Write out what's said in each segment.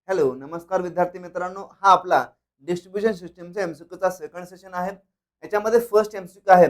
Hello, नमस्कार विद्यार्थी मित्रांनो. हा आपला डिस्ट्रीब्युशन सिस्टमचा एमसीक्यूचा सेकंड सेशन आहे. याच्यामध्ये फर्स्ट एमसीक्यू आहे,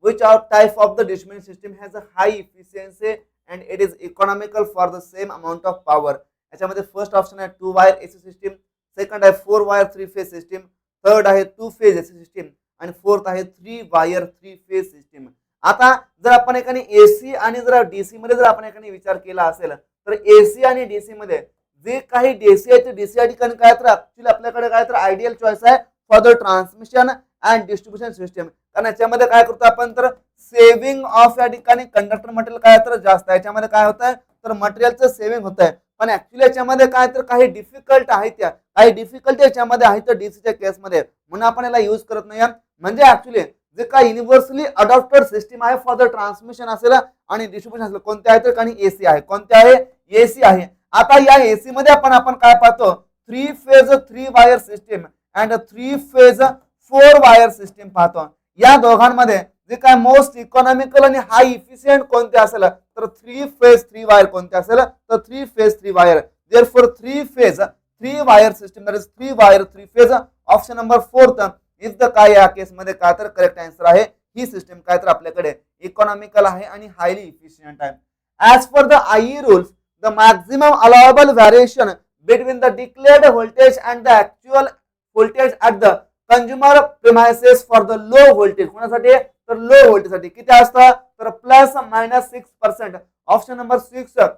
which are type of the distribution system has a high efficiency and it is economical for the same amount of power. याच्यामध्ये फर्स्ट ऑप्शन आहे 2 वायर एसी सिस्टम, सेकंड आहे 4 wire 3 phase system, third आहे 2 phase AC system आणि fourth आहे 3 wire 3 phase system. आता जर आपण एकाने एसी आणि जर डीसी मध्ये जर आपण एकाने विचार केला असेल, तर एसी आणि डीसी मध्ये जे काही डीसी आहे ते डीसी या ठिकाणी काय तर ऍक्च्युअली आपल्याकडे काय तर आयडियल चॉईस आहे for the transmission and distribution system. कारण याच्यामध्ये काय करतो आपण तर सेव्हिंग ऑफ या ठिकाणी कंडक्टर मटेरियल काय तर जास्त आहे. याच्यामध्ये काय होत आहे तर मटेरियलचं सेव्हिंग होत आहे. पण ऍक्च्युअली याच्यामध्ये काय तर काही डिफिकल्ट आहे, त्या काही डिफिकल्टी याच्यामध्ये आहे तर डीसीच्या केसमध्ये, म्हणून आपण याला युज करत नाही. म्हणजे ऍक्च्युअली जे काय युनिव्हर्सली अडॉप्टेड सिस्टीम आहे फॉर द ट्रान्समिशन असेल आणि डिस्ट्रीब्युशन असेल कोणते आहे तर काही एसी आहे. कोणते आहे? एसी आहे. आता या एसी मध्ये आपण काय पाहतो, 3 phase 3 wire system and 3 phase 4 wire system पाहतो. या दोघांमध्ये जे काय मोस्ट इकॉनॉमिकल आणि हाय इफिशियंट कोणते असेल तर 3 फेज 3 वायर कोणते असेल तर 3 phase 3 wire. Therefore 3 phase 3 wire system, that is 3 wire 3 phase, option number 4 is the काय या केस मध्ये काय तर करेक्ट आन्सर आहे. ही सिस्टीम काय तर आपल्याकडे इकॉनॉमिकल आहे आणि हायली इफिशियंट आहे. As per the IE rules, the maximum allowable variation between the declared voltage and the actual voltage at the consumer premises for the low voltage कोणासाठी तर low voltage साठी किती असतं तर ±6%. Option number 6,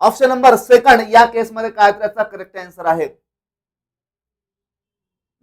option number second या case मध्ये काय त्याचा करेक्ट आन्सर आहे.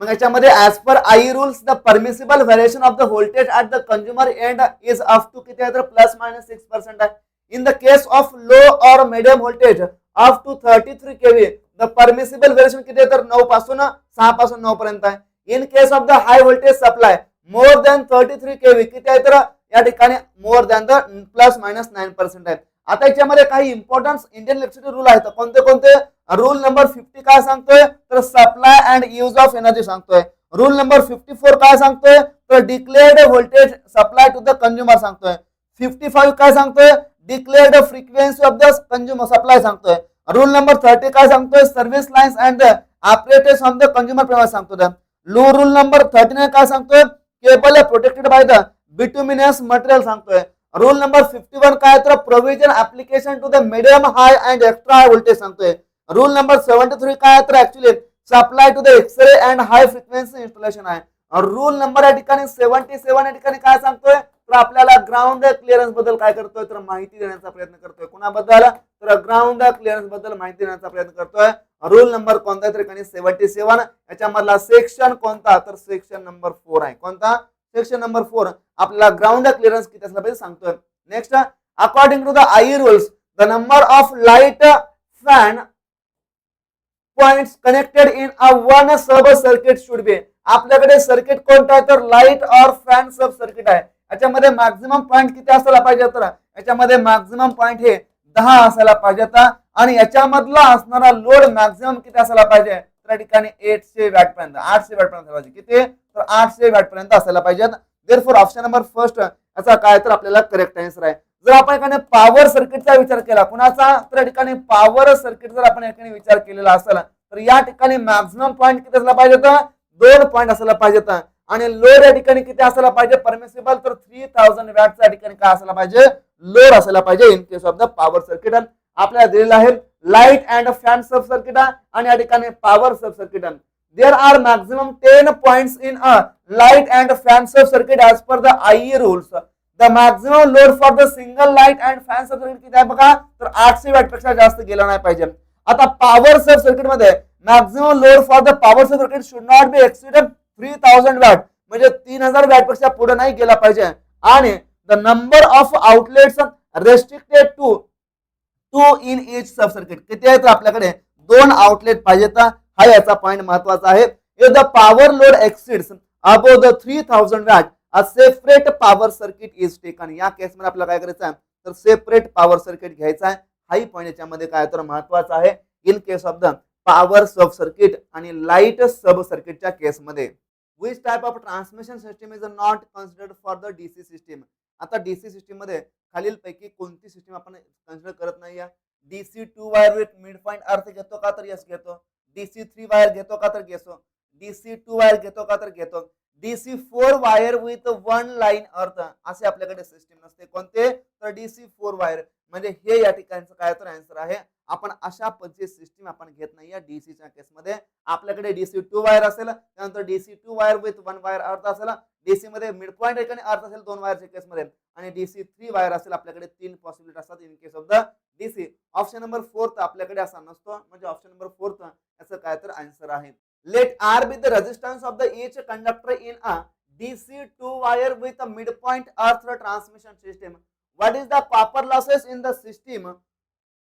मग याच्यामध्ये as per I rules the permissible variation of the voltage at the consumer end is up to किती आहे तर ±6% आहे. In the case of low or medium voltage up to 33 kV, the permissible variation किती आहे तर 9 पासून 6 पासून 9 पर्यंत आहे. In case of the high voltage supply more than 33 kV किती आहे तर या ठिकाणी more than the ±9% आहे. आता याच्यामध्ये काही इम्पॉर्टन्स इंडियन इलेक्ट्रिसिटी रूल आहेत. कोणते कोणते? रूल नंबर 50 काय सांगतोय तर supply and use of energy सांगतोय. रूल नंबर 54 काय सांगतोय तर declared voltage supply to the consumer सांगतोय. 55 काय सांगतोय declared frequency of the consumer supply सांगतोय. रूल नंबर 30 काय सांगतोय service lines and the operators of the consumer premise सांगतोय. रूल नंबर 39 काय सांगतोय cable protected by the bituminous material सांगतोय. रूल नंबर 51 काय तर provision application to the medium high and extra high voltage सांगतोय. Rule number 73 काय तर actually supply to the X-ray and high frequency installation आहे. Rule number या ठिकाणी 77 या ठिकाणी काय सांगतोय तर आपल्याला ग्राउंड क्लिअरन्स बद्दल काय करतोय तर माहिती देण्याचा प्रयत्न करतोय. कुणाबद्दल तर ग्राउंड क्लिअरन्स बद्दल माहिती देण्याचा प्रयत्न करतोय. रूल नंबर कोणता तर 77, याच्यामधला सेक्शन कोणता तर सेक्शन नंबर 4 आहे. कोणता? सेक्शन नंबर 4 आपल्याला ग्राउंड क्लिअरन्स किती असला पाहिजे सांगतोय. Next, according to the I rules the number of light fan points connected in a one sub circuit should be. आपल्याकडे सर्किट कोणता आहे तर लाईट और फॅन सब सर्किट आहे. याच्यामध्ये मॅक्झिमम पॉइंट किती असायला पाहिजे तर याच्यामध्ये मॅक्झिमम पॉइंट हे 10 असायला पाहिजे. आणि याच्यामधला असणारा लोड मॅक्झिमम किती असायला पाहिजे त्या ठिकाणी 800 वॅट पर्यंत 800 वॅट पर्यंत पाहिजे. किती तर 800 वॅट पर्यंत असायला पाहिजे. देअरफॉर ऑप्शन नंबर फर्स्ट याचा काय तर आपल्याला करेक्ट आन्सर आहे. जर आपण एखाद्या पॉवर सर्किटचा विचार केला कुणाचा तर या ठिकाणी पॉवर सर्किट जर आपण एखादी विचार केलेला असेल तर या ठिकाणी मॅक्झिमम पॉइंट किती असला पाहिजे तर 2 पॉइंट असायला पाहिजे. आणि लोड या ठिकाणी किती असायला पाहिजे परमिसिबल तर 3000 वॅटच्या ठिकाणी काय असायला पाहिजे लोड असायला पाहिजे in case of the power circuit. आपल्याला दिलेलं आहे light and fan sub circuit आणि या ठिकाणी power sub circuit. There are maximum 10 points in a light and fan sub circuit as per the IE rules. The maximum load for the single light and fan sub circuit किती आहे बघा तर 800 watt पेक्षा जास्त गेला नाही पाहिजे. आता पॉवर सब सर्किट मध्ये maximum load for the power sub circuit should not be exceeded 3000 watt, म्हणजे 3000 वॅट पेक्षा पुढे नाही गेला पाहिजे. आणि the number of outlets restricted to 2 in each sub circuit किती आहे तर आपल्याकडे 2 आउटलेट पाहिजेत. हा याचा पॉइंट महत्वाचा आहे. If the power load exceeds above the 3000 watt a separate power circuit is taken. या केस मध्ये आपल्याला काय करायचं आहे तर सेपरेट पॉवर सर्किट घ्यायचा आहे. हाही पॉइंट याच्यामध्ये काय तर महत्वाचा आहे in case of the power sub circuit आणि लाईट सब सर्किटच्या केसमध्ये. Which type of transmission system is not considered for the DC system. आता डीसी सिस्टीम मध्ये खालीलपैकी कोणती सिस्टीम आपण कन्सिडर करत नाही. DC 2 wire with mid point अर्थ घेतो का तर यस घेतो. DC 3 वायर घेतो का तर घेतो. DC 2 वायर घेतो का तर घेतो. DC 4 wire with one line अर्थ असे आपल्याकडे सिस्टीम नसते. कोणते तर DC 4 वायर. म्हणजे हे या ठिकाणचं काय तर आन्सर आहे. आपण अशा पद्धतीची सिस्टीम आपण घेत नाही या डीसीच्या केसमध्ये. आपल्याकडे DC 2 वायर असेल, त्यानंतर DC 2 wire with one wire अर्थ असेल, डीसी मध्ये मिड पॉइंट ठिकाणी अर्थ असेल दोन वायरच्या केसमध्ये, आणि DC 3 वायर असेल. आपल्याकडे तीन पॉसिबिलिटी असतात in case of the DC. Option number 4 आपल्याकडे असा नसतो. म्हणजे ऑप्शन नंबर 4 याचं काय तर आन्सर आहे. Let R be the resistance of the each conductor in a DC 2 wire with a midpoint earth transmission system. What is the copper losses in the system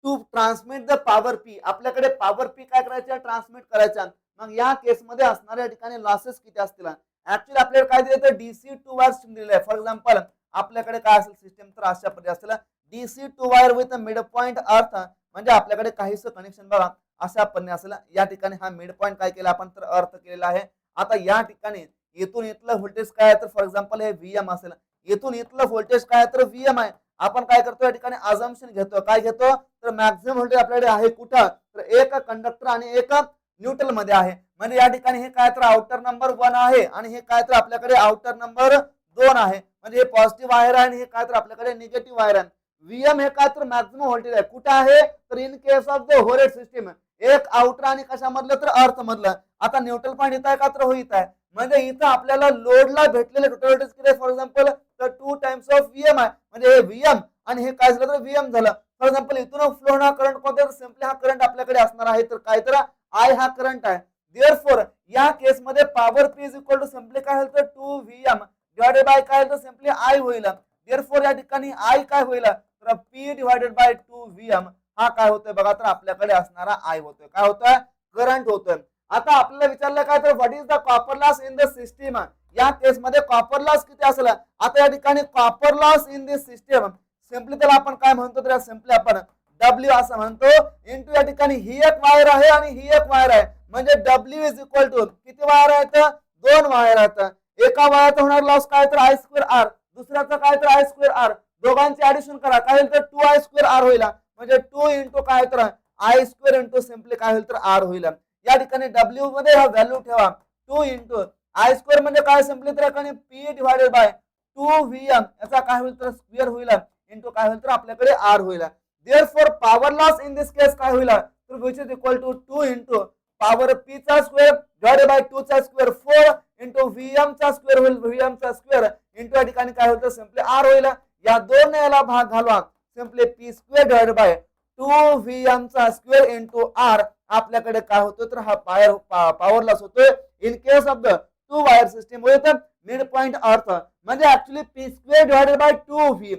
to transmit the power P? आपल्याकडे power P काय करायचं transmit करायचा. मग या case मध्ये असणाऱ्या ठिकाणी losses किती असतील. ऍक्च्युअली आपल्याला काय दिलं DC 2 वायर सिस्टम दिलेलं आहे. फॉर एक्झाम्पल आपल्याकडे काय असेल सिस्टम तर अशा पद्धती असेल DC 2 wire with mid point earth. म्हणजे आपल्याकडे काहीच कनेक्शन बघा अशा पद्धतीने असेल. या ठिकाणी हा मिड पॉइंट काय केला आपण तर अर्थ केलेला आहे. आता या ठिकाणी इथून इथलं व्होल्टेज काय तर फॉर एक्झाम्पल हे VM असेल. इथून इथलं व्होल्टेज काय तर VM आहे. आपण काय करतो या ठिकाणी अझम्पशन घेतो. काय घेतो तर मॅक्झिमम व्होल्टेज आपल्याकडे आहे कुठं तर एक कंडक्टर आणि एक न्यूट्रल मध्ये आहे. म्हणजे या ठिकाणी हे काय तर आउटर नंबर 1 आहे आणि हे काय तर आपल्याकडे आउटर नंबर 2 आहे. म्हणजे हे पॉझिटिव्ह वायर आहे आणि हे काय तर आपल्याकडे निगेटिव्ह वायर आहे. VM हे काय तर मॅक्झिमम व्होल्टेज आहे. कुठे आहे तर इन केस ऑफ द होरेट सिस्टीम एक आउटर आणि कशामधलं तर अर्थ मधलं. आता न्यूट्रल पॉईंट इथं आहे का तर हो इथं आहे. म्हणजे इथं आपल्याला लोडला भेटलेले टोटल व्होल्टेज किती फॉर एक्झाम्पल तर 2 टाइम्स ऑफ VM आहे. म्हणजे हे VM आणि हे काय झालं तर VM झालं. फॉर एक्झाम्पल इथून फ्लो होणार करंट कोणता तर सिम्पली हा करंट आपल्याकडे असणार आहे तर काय तर I हा करंट आहे. देअरफॉर या केस मध्ये power P is equal to simply काय होईल तर 2VM डिवाइडेड बाय काय तर सिम्पली I होईल. देअरफॉर या ठिकाणी I काय होईल तर P डिवाइडेड बाय 2VM हा काय होतोय बघा तर आपल्याकडे असणारा I होतोय. काय होतोय करंट होतोय. आता आपल्याला विचारलं काय तर what is the copper loss in the system. या केस मध्ये कॉपर लॉस किती असेल. आता या ठिकाणी copper loss in this system simply त्याला आपण काय म्हणतो तर सिम्पली आपण W असं म्हणतो इंटू या ठिकाणी ही एक वायर आहे आणि ही एक वायर आहे. म्हणजे W इज इक्वल टू किती वायर आहेत दोन वायर आहेत. एका वायरचा होणार लॉस काय तर I2R दुसऱ्याचा काय तर I2R दोघांचे ऍडिशन करा काय होईल तर 2I2R होईल. म्हणजे 2 इंटू काय तर I2 इंटू सिम्पली काय होईल तर R होईल. या ठिकाणी W मध्ये हा व्हॅल्यू ठेवा 2 इंटू I2 म्हणजे काय सिम्पली तर P डिवाइडेड बाय 2VM याचा काय होईल तर स्क्वेअर होईल इंटू काय होईल तर आपल्याकडे R होईल. Therefore power loss in this case काय होईल तर which is equal to 2 into power P चा स्क्वेअर डिवाइडेड बाय 2 चा स्क्वेअर 4 इंटू VM चा स्क्वेअर होईल. VM चा स्क्वेअर इंटू या ठिकाणी काय होईल तर सिम्पली R होईल. या दोन याला भाग घालवा simply P square divided by 2VM चा स्क्वेअर इंटू R आपल्याकडे काय होतो तर हा पॉवर लॉस होतोय in case of the 2 wire system with mid point earth. म्हणजे actually P square divided by 2V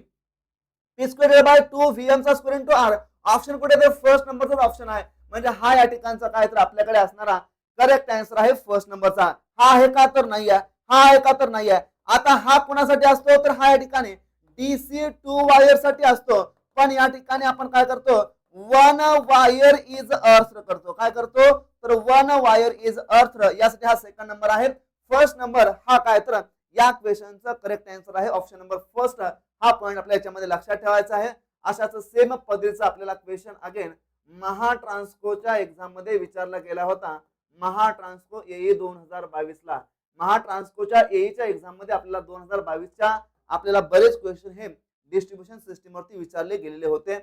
P square by 2VM चा square into R. Option कुठे तर फर्स्ट नंबरचा ऑप्शन आहे. म्हणजे हा या ठिकाणचा काय तर आपल्याकडे असणारा करेक्ट आन्सर आहे फर्स्ट नंबरचा. हा आहे का तर नाही आहे. हा आहे का तर नाही आहे. आता हा कुणासाठी असतो तर हा या ठिकाणी DC 2 वायर साठी असतो. पण या ठिकाणी आपण काय करतो वन वायर इज अर्थ करतो. काय करतो तर वन वायर इज अर्थ यासाठी हा सेकंड नंबर आहे. फर्स्ट नंबर हा काय तर या क्वेश्चनचा करेक्ट आन्सर आहे ऑप्शन नंबर फर्स्ट. हा पॉइंट आपल्या याच्यामध्ये लक्षात ठेवायचा आहे. अशाच सेम पद्धतीचा आपल्याला क्वेश्चन अगेन महाट्रान्सकोच्या एक्झाम मध्ये विचारला गेला होता. महाट्रान्सको AE 2022 ला महाट्रान्सकोच्या AEच्या एक्झाम मध्ये आपल्याला 2022च्या आपल्याला बरेच क्वेश्चन हे डिस्ट्रीब्युशन सिस्टीम वरती विचारले गेलेले होते.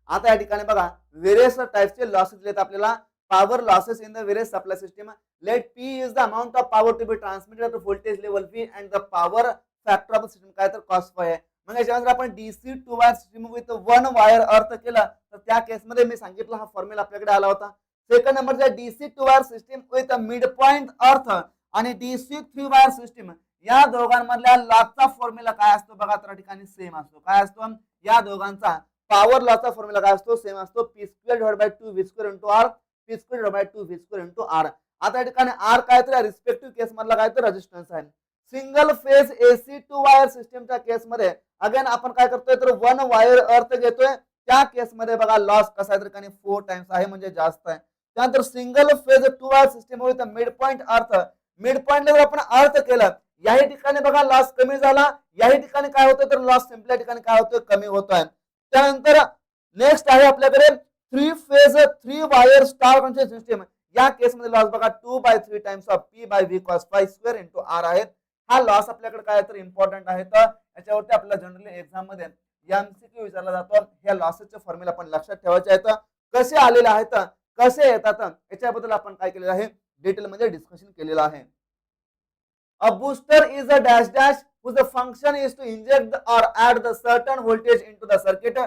आता या ठिकाणी बघा व्हेरियस टाइप्सचे लॉसेस दिलेत आपल्याला. Power losses in the various supply system. Let P is the amount of power to be transmitted to voltage level V and the power factor of system काय तर cos phi आहे. मग याच्यानंतर आपण DC 2 wire system with one wire अर्थ केला तर त्या केसमध्ये मी सांगितलं हा फॉर्म्युला आपल्याकडे आला होता. सेकंड नंबरचा DC 2 wire system with mid point अर्थ आणि DC 3 वायर सिस्टम या दोघांमधल्या लॉसचा फॉर्म्युला काय असतो बघा तर ठिकाणी सेम असतो. काय असतो या दोघांचा पॉवर लॉसचा फॉर्म्युला काय असतो सेम असतो P square divided by 2V square into R P square divided by 2V square into R. आता या ठिकाणी R काय तर रिस्पेक्टिव्ह केस मधला काय तर रेजिस्टन्स आहे. सिंगल फेज AC 2 वायर सिस्टमच्या केस मध्ये अगेन आपण काय करतोय तर वन वायर अर्थ घेतोय. त्या केस मध्ये बघा लॉस कसा आहे तर ठिकाणी 4 टाइम्स आहे म्हणजे जास्त आहे. त्यानंतर single phase 2 wire system with mid point अर्थ मिड पॉइंट जर आपण अर्थ केलं याही ठिकाणी बघा लॉस कमी झाला. याही ठिकाणी काय होतं तर लॉस सिम्पली ठिकाणी काय होतोय कमी होतोय. त्यानंतर नेक्स्ट आहे आपल्याकडे 3 phase 3 wire star connection system. या केसमध्ये लॉस बघा 2/3 times of P by V cos phi square into R आहेत. हा लॉस आपल्याकडे काय तर इम्पॉर्टंट आहे, तर याच्यावरती आपल्याला जनरली एक्झाम मध्ये एमसीक्यू विचारला जातो. ह्या लॉसेसचे फॉर्म्युला आपण लक्षात ठेवायचे आहेत, कसे आलेले आहेत, कसे येतात, याच्याबद्दल आपण काय केलेलं आहे, डिटेल मध्ये डिस्कशन केलेलं आहे. A booster is a dash dash whose function is to inject or add the certain voltage into the circuit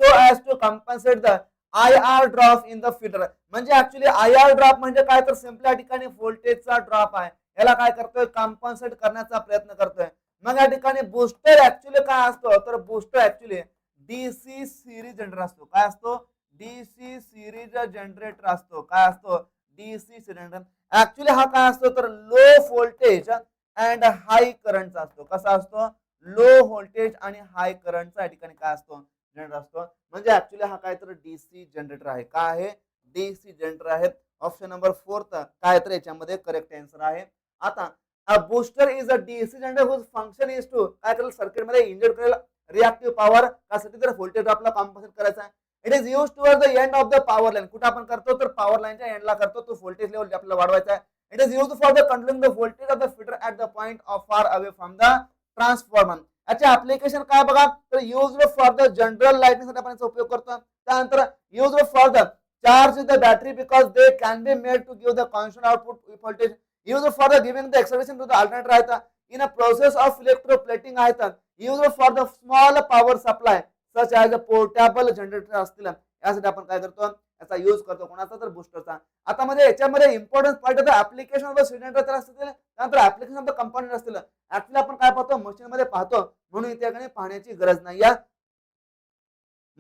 so as to compensate the IR drop in the feeder. म्हणजे actually IR drop म्हणजे काय तर simple या ठिकाणी व्होल्टेजचा drop आहे, याला काय करतोय, कॉम्पन्सेट करण्याचा प्रयत्न करतोय. मग या ठिकाणी बूस्टर ऍक्च्युली काय असतो, तर booster actually DC series generator असतो. काय असतो, डीसी सिरीज जनरेटर असतो. काय असतो, डीसी जनरेटर. ऍक्च्युली हा काय असतो, तर लो व्होल्टेज अँड हाय करंटचा असतो. कसा असतो, लो व्होल्टेज आणि हाय करंटचा या ठिकाणी काय असतो, जनरेटर असतो. म्हणजे ऍक्च्युली हा काय तर डीसी जनरेटर आहे. काय आहे, डीसी जनरेटर आहे. ऑप्शन नंबर 4 काय तर याच्यामध्ये करेक्ट आन्सर आहे. आता a booster is a DC generator whose function is to काय करेल, सर्किट मध्ये इंजेक्ट करेल रिएक्टिव्ह पॉवर. त्यासाठी तर व्होल्टेज ड्रॉपला कॉम्पन्सेट करायचा आहे. It is use toward the end of the power line. कुठे आपण करतो, तर पॉवर लाईनच्या एंडला करतो. तो व्होल्टेज लेवल आपल्याला वाढवायचा आहे. It is used for the controlling the voltage of the feeder at the point of far away from the transformer. याचे ऍप्लिकेशन काय बघा, तर used for the general lighting साठी आपण याचा उपयोग करतो. त्यानंतर used for the charge the battery because they can be made to give the constant output voltage. Used for the giving the excitation to the alternator आहेत. In a process of electroplating आहेत. Used for the small power supply such as a portable generator असतील. यासाठी आपण काय करतो, याचा use करतो. कोणाचा, तर बूस्टरचा. आता मध्ये याच्यामध्ये इम्पॉर्टन्स पार्ट आहे ऍप्लिकेशन ऑफ द सिलेंडर असतील, त्यानंतर ऍप्लिकेशन ऑफ द कंपोनेंट असतील. ऍक्च्युअली आपण काय पाहतो, मशीन मध्ये पाहतो, म्हणून इथे पाहण्याची गरज नाही. या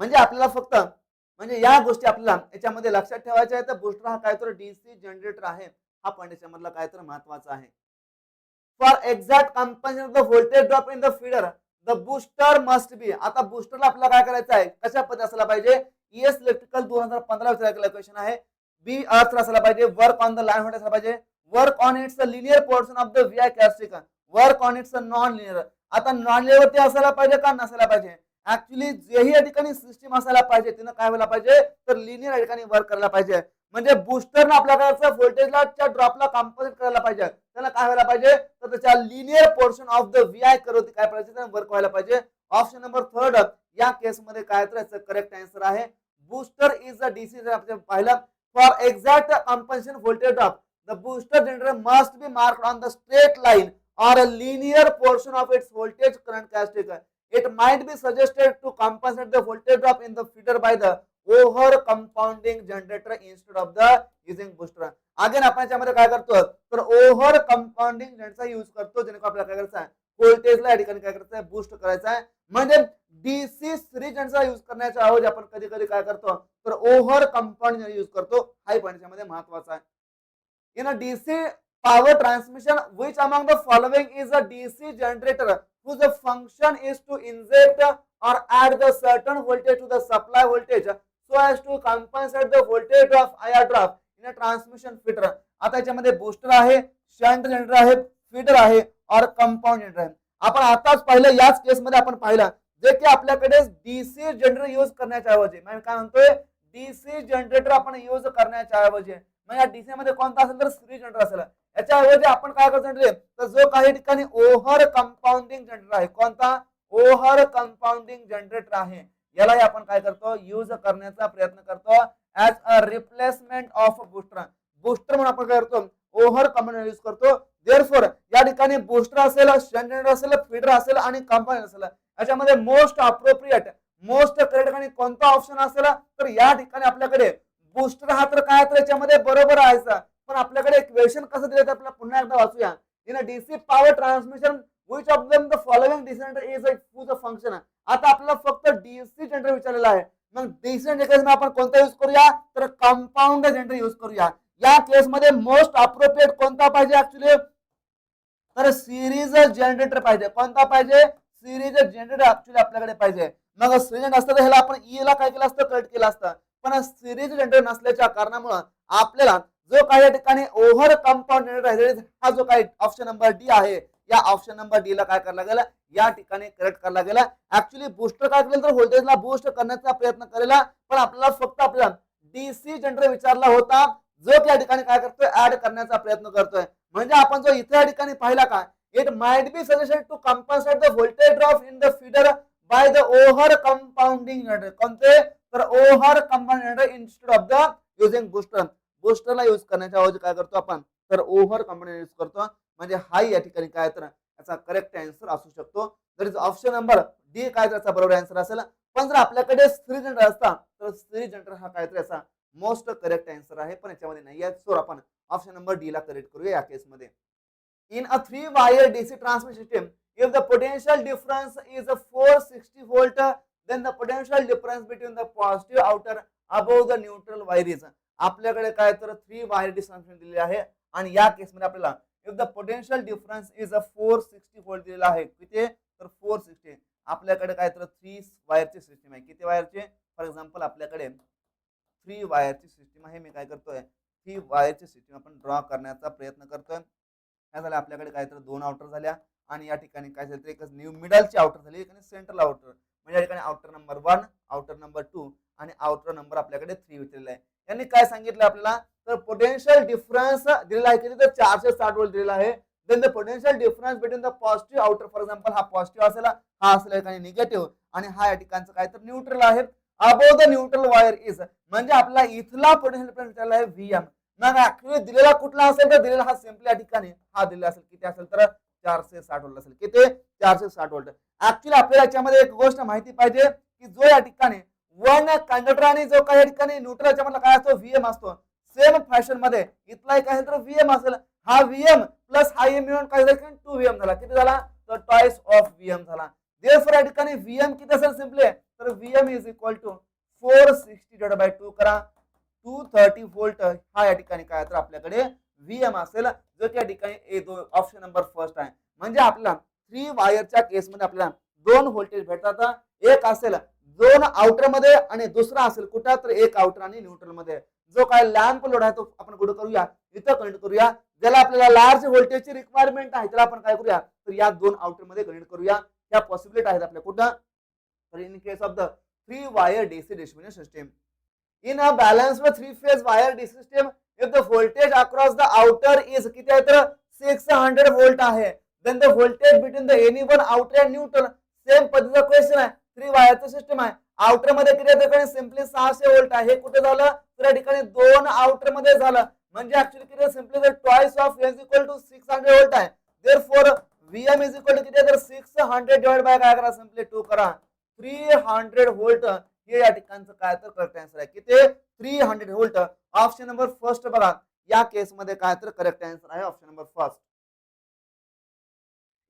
म्हणजे आपल्याला फक्त म्हणजे या गोष्टी आपल्याला याच्यामध्ये लक्षात ठेवायच्या आहेत. बूस्टर हा काय तर डीसी जनरेटर आहे. हा पॉईंट याच्यामधला काय तर महत्वाचा आहे. For exact compensation of the voltage drop in the feeder the booster must be. आता बूस्टरला आपल्याला काय करायचं आहे, कशा पद्धती असायला पाहिजे, ES इलेक्ट्रिकल 2015 विचारलेला क्वेश्चन आहे. बी अर्थ असायला पाहिजे, work on the line voltage असायला पाहिजे, work on it's linear portion of the VI characteristic, work on it's non linear. आता नॉन लिनियर वरती असायला पाहिजे का नसायला पाहिजे, ऍक्च्युली जेही या ठिकाणी सिस्टीम असायला पाहिजे तिनं काय व्हायला पाहिजे, तर लिनियर या ठिकाणी वर्क करायला पाहिजे. म्हणजे बूस्टरनं आपल्याकडे व्होल्टेजला ड्रॉपला कॉम्पन्सेट करायला पाहिजे. त्याला काय व्हायला पाहिजे, तर त्याच्या linear portion of the VI curve काय पाहिजे, त्याला वर्क व्हायला पाहिजे. ऑप्शन नंबर 3 या केस मध्ये काय तर याचं करेक्ट आन्सर आहे. Booster is a DC. जर आपण पाहिलं, for exact compensation voltage drop the booster generator must be marked on the straight line or a linear portion of its voltage current characteristic. It might be suggested to compensate the voltage drop in the feeder by the over compounding generator instead of the using booster. Again आपण याच्यामध्ये काय करतो, तर over compounding जनरेटरचा use करतो, जेणेकरून आपल्याला काय करायचं आहे, व्होल्टेजला या ठिकाणी काय करायचं आहे, बूस्ट करायचं आहे. म्हणजे डीसी सिरीज जनरेटरचा यूज करण्याच्या ऐवजी आपण कधी कधी काय करतो, तर ओव्हर कंपाऊंडिंग यूज करतो. हाय पॉईंट यामध्ये महत्वाचा आहे. In a DC power transmission, which among the following is a DC generator whose function is to inject or add the certain voltage to the supply voltage so as to compensate the voltage of IR drop in a transmission feeder. आता याच्यामध्ये booster आहे, shunt generator आहे, feeder आहे और compound generator आहे. आपण आताच पाहिलं, याच केस मध्ये आपण पाहिलं जे की आपल्याकडे डीसी जनरेटर यूज करण्याच्या ऐवजी, म्हणजे काय म्हणतोय, डीसी जनरेटर आपण यूज करण्याच्या ऐवजी म्हणजे डीसी मध्ये कोणता असेल तर सिरीज जनरेटर असेल. याच्याऐवजी आपण काय करतो, तर जो काही ठिकाणी ओव्हर कंपाऊंडिंग जनरेटर आहे, कोणता, ओव्हर कंपाऊंडिंग जनरेटर आहे, यालाही आपण काय करतो, यूज करण्याचा प्रयत्न करतो as a replacement of booster. Booster म्हणून आपण काय करतो, ओव्हर कंपाऊंडिंग यूज करतो. देअरफॉर या ठिकाणी बूस्टर असेल, शंट जनरेटर असेल, फीडर असेल आणि कंपाऊंड असेल, याच्यामध्ये मोस्ट अप्रोप्रिएट, मोस्ट करेक्ट आणि कोणता ऑप्शन असेल, तर या ठिकाणी आपल्याकडे बूस्टर हा तर काय तर याच्यामध्ये बरोबर आहे. पण आपल्याकडे इक्वेशन कसं दिलं, आपल्याला पुन्हा एकदा वाचूया. In DC power transmission which of them the following DC generator is a function. आता आपल्याला फक्त डीसी जनरेटर विचारलेला आहे. मग डीसी जनरेटर आपण कोणता यूज करूया, तर कंपाऊंड जनरेटर यूज करूया. या केस मध्ये मोस्ट अप्रोप्रिएट कोणता पाहिजे ऍक्च्युली, तर सिरीज जनरेटर पाहिजे. कोणता पाहिजे, सिरीज जनरेटर ऍक्च्युली आपल्याकडे पाहिजे. मग सिरीज असतं तर ह्याला आपण ई ला काय केलं असतं, कट केलं असतं. पण सिरीज जनरेटर नसल्याच्या कारणामुळे आपल्याला जो काही ठिकाणी ओव्हर कंपाऊंड जनरेटर आहे, हा जो काही ऑप्शन नंबर डी आहे या ऑप्शन नंबर डी ला काय करायला गेलं, या ठिकाणी करेक्ट करायला गेला. ऍक्च्युली बुस्टर काय केलं तर व्होल्टेजला बूस्ट करण्याचा प्रयत्न केलेला, पण आपल्याला फक्त आपल्याला डीसी जनरेटर विचारला होता, जो त्या ठिकाणी काय करतोय ऍड करण्याचा प्रयत्न करतोय. म्हणजे आपण जो इथे या ठिकाणी पाहिला का, it might be suggested to compensate the voltage drop in the feeder by the over compounding generator. कोणते तर over compounding generator instead of the using booster. बुस्टरला यूज करण्याच्या ऐवजी काय करतो आपण तर ओव्हर कंपाऊंडिंग यूज करतो. म्हणजे हा या ठिकाणी काय तर याचा करेक्ट आन्सर असू शकतो. तर ऑप्शन नंबर डी काय त्याचा बरोबर आन्सर असेल. पण जर आपल्याकडे स्थिर जनरेटर असता तर स्थिर जनरेटर हा काय तर याचा मोस्ट करेक्ट आन्सर आहे, पण याच्यामध्ये नाही आहे. सो आपण ऑप्शन नंबर डी ला करेक्ट करूया या केसमध्ये. In a 3-wire DC transmission system, if the potential difference is a 460 volt, then the potential difference between the positive outer above the neutral wire is. आपल्याकडे काय तर 3-wire DC transmission दिलेले आहे आणि या केसमध्ये आपल्याला if the potential difference is a 460 volt दिलेला आहे. किती तर 460. आपल्याकडे काय तर 3 वायरची सिस्टीम आहे. किती वायरचे, फॉर एक्झाम्पल आपल्याकडे 3 वायरची सिस्टीम आहे. मी काय करतोय 3 वायरची सिस्टीम आपण ड्रॉ करण्याचा प्रयत्न करतोय. काय झालं आपल्याकडे काय तर 2 आउटर झाल्या आणि या ठिकाणी काय झालं तर एकच न्यू मिडलची आउटर झाली, एक सेंट्रल आउटर. म्हणजे या ठिकाणी आउटर नंबर 1, आउटर नंबर 2 आणि आउटर नंबर आपल्याकडे 3 विचारलेला आहे. यांनी काय सांगितलं आपल्याला तर पोटेन्शियल डिफरन्स दिलेला आहे किती तर 460 व्होल्ट दिलेला आहे. Then the potential difference between the positive outer, for example हा पॉझिटिव्ह असेल, हा असेल आणि निगेटिव्ह, आणि हा या ठिकाणचं काय तर न्यूट्रल आहे. Above the neutral wire is, म्हणजे आपला इथला पोटेन्शियल डिफरन्स विचारला आहे व्हीएम. मग ऍक्च्युअली दिलेला कुठला असेल तर दिलेला हा सिम्पली या ठिकाणी हा दिलेला असेल किती असेल तर 460 व्होल्ट असेल. किती 460 व्होल्ट. ऍक्च्युअली आपल्याला याच्यामध्ये एक गोष्ट माहिती पाहिजे की जो या ठिकाणी वन कंडक्टर आणि जो काही या ठिकाणी न्यूट्रल याच्यामधला काय असतो व्हीएम असतो, सेम फॅशन मध्ये इथला एक आहे तर व्हीएम असेल. हा व्हीएम प्लस हा एम मिळून काय झाला 2 व्हीएम झाला. किती झाला तर ट्वाइस ऑफ व्हीएम झाला. देअरफॉर या ठिकाणी व्हीएम किती असेल सिम्पली तर व्हीएम इज इक्वल टू 460/2 करा 230 व्होल्ट. हा या ठिकाणी काय तर आपल्याकडे व्हीएम असेल, जो त्या ठिकाणी ऑप्शन नंबर फर्स्ट आहे. म्हणजे आपल्याला 3 वायरच्या केसमध्ये आपल्याला 2 व्होल्टेज भेटतात. एक असेल 2 आउटर मध्ये आणि दुसरा असेल कुठं तर 1 आउटर आणि न्यूट्रल मध्ये. जो काय लॅम्प लोड आहे तो आपण कुठं करूया इथं कनेक्ट करूया. ज्याला आपल्याला लार्ज व्होल्टेजची रिक्वायरमेंट आहे त्याला आपण काय करूया तर या 2 आउटर मध्ये कनेक्ट करूया. या पॉसिबिलिटी आहेत आपल्या कुठं तर in case of the 3 wire DC distribution system. In a balanced 3-phase wire DC system, if the voltage across the outer is किती आहे तर 600 व्होल्ट आहे, then the voltage between the any one outer and neutral, same पद्धतीचा question आहे. 3 वायरचं system आहे. Outer मध्ये किती आहे सिम्पली 600 व्होल्ट आहे. कुठे झालं तर या ठिकाणी 2 आउटर मध्ये झालं. म्हणजे ऍक्च्युअली किती सिम्पली तर twice of N equal to 600 volt आहे. Therefore VM is equal to किती आहे तर 600 डिवाइड बाय काय करा सिम्पली 2 करा 300 व्होल्ट. हे या ठिकाणचं काय तर करेक्ट आन्सर आहे. किती 300 व्होल्ट. ऑप्शन नंबर फर्स्ट बघा या केस मध्ये काय तर करेक्ट आन्सर आहे option number first.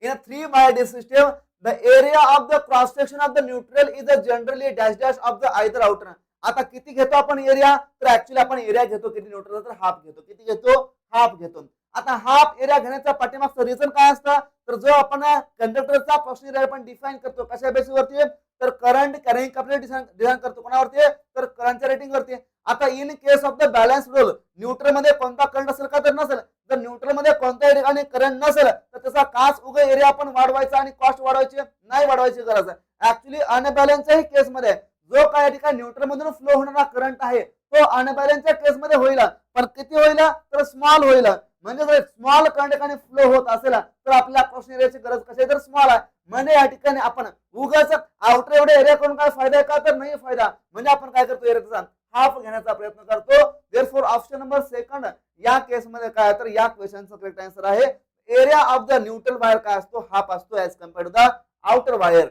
In a 3 wire DC system, the area of the cross section of the neutral is a generally dash dash of the either outer. आता किती घेतो आपण एरिया तर ऍक्च्युअली आपण एरिया घेतो किती neutral तर हाफ घेतो. किती घेतो हाफ घेतो. आता हाफ एरिया घेण्याचा पाठीमागचं रिझन काय असतं तर जो आपण कंडक्टरचा पर्सनल एरिया आपण डिफाइन करतो कशा बेसिसवरती तर करंट कॅरिंग कॅपॅसिटी डिझाइन करतो कोणावरती तर करंटच्या रेटिंग वरती. आता in case of the balance role neutral मध्ये कोणता करंट असेल का तर नसेल. जर न्यूट्रल मध्ये कोणत्याही ठिकाणी करंट नसेल तर त्याचा काच उगा एरिया आपण वाढवायचा आणि कॉस्ट वाढवायची नाही वाढवायची गरज आहे. ऍक्च्युअली अनबॅलन्सच्या केस मध्ये जो काय ठिकाणी न्यूट्रल मधून फ्लो होणारा करंट आहे तो अनबॅलन्सच्या केस मध्ये होईल, पण किती होईल तर स्मॉल होईल. म्हणजे जर स्मॉल करंट ठिकाणी फ्लो होत असेल तर आपल्याला क्रॉस एरियाची गरज कशी तर स्मॉल आहे. म्हणजे या ठिकाणी आपण उगाच आउटर एवढे एरिया करून काय फायदा आहे का तर नाही फायदा. म्हणजे आपण काय करतो एरियाचा हाफ घेण्याचा प्रयत्न करतो. देअरफॉर ऑप्शन नंबर सेकंड या केस मध्ये काय तर या क्वेश्चनचा करेक्ट आन्सर आहे. Area of the neutral wire काय असतो हाफ असतो as compared to the outer wire.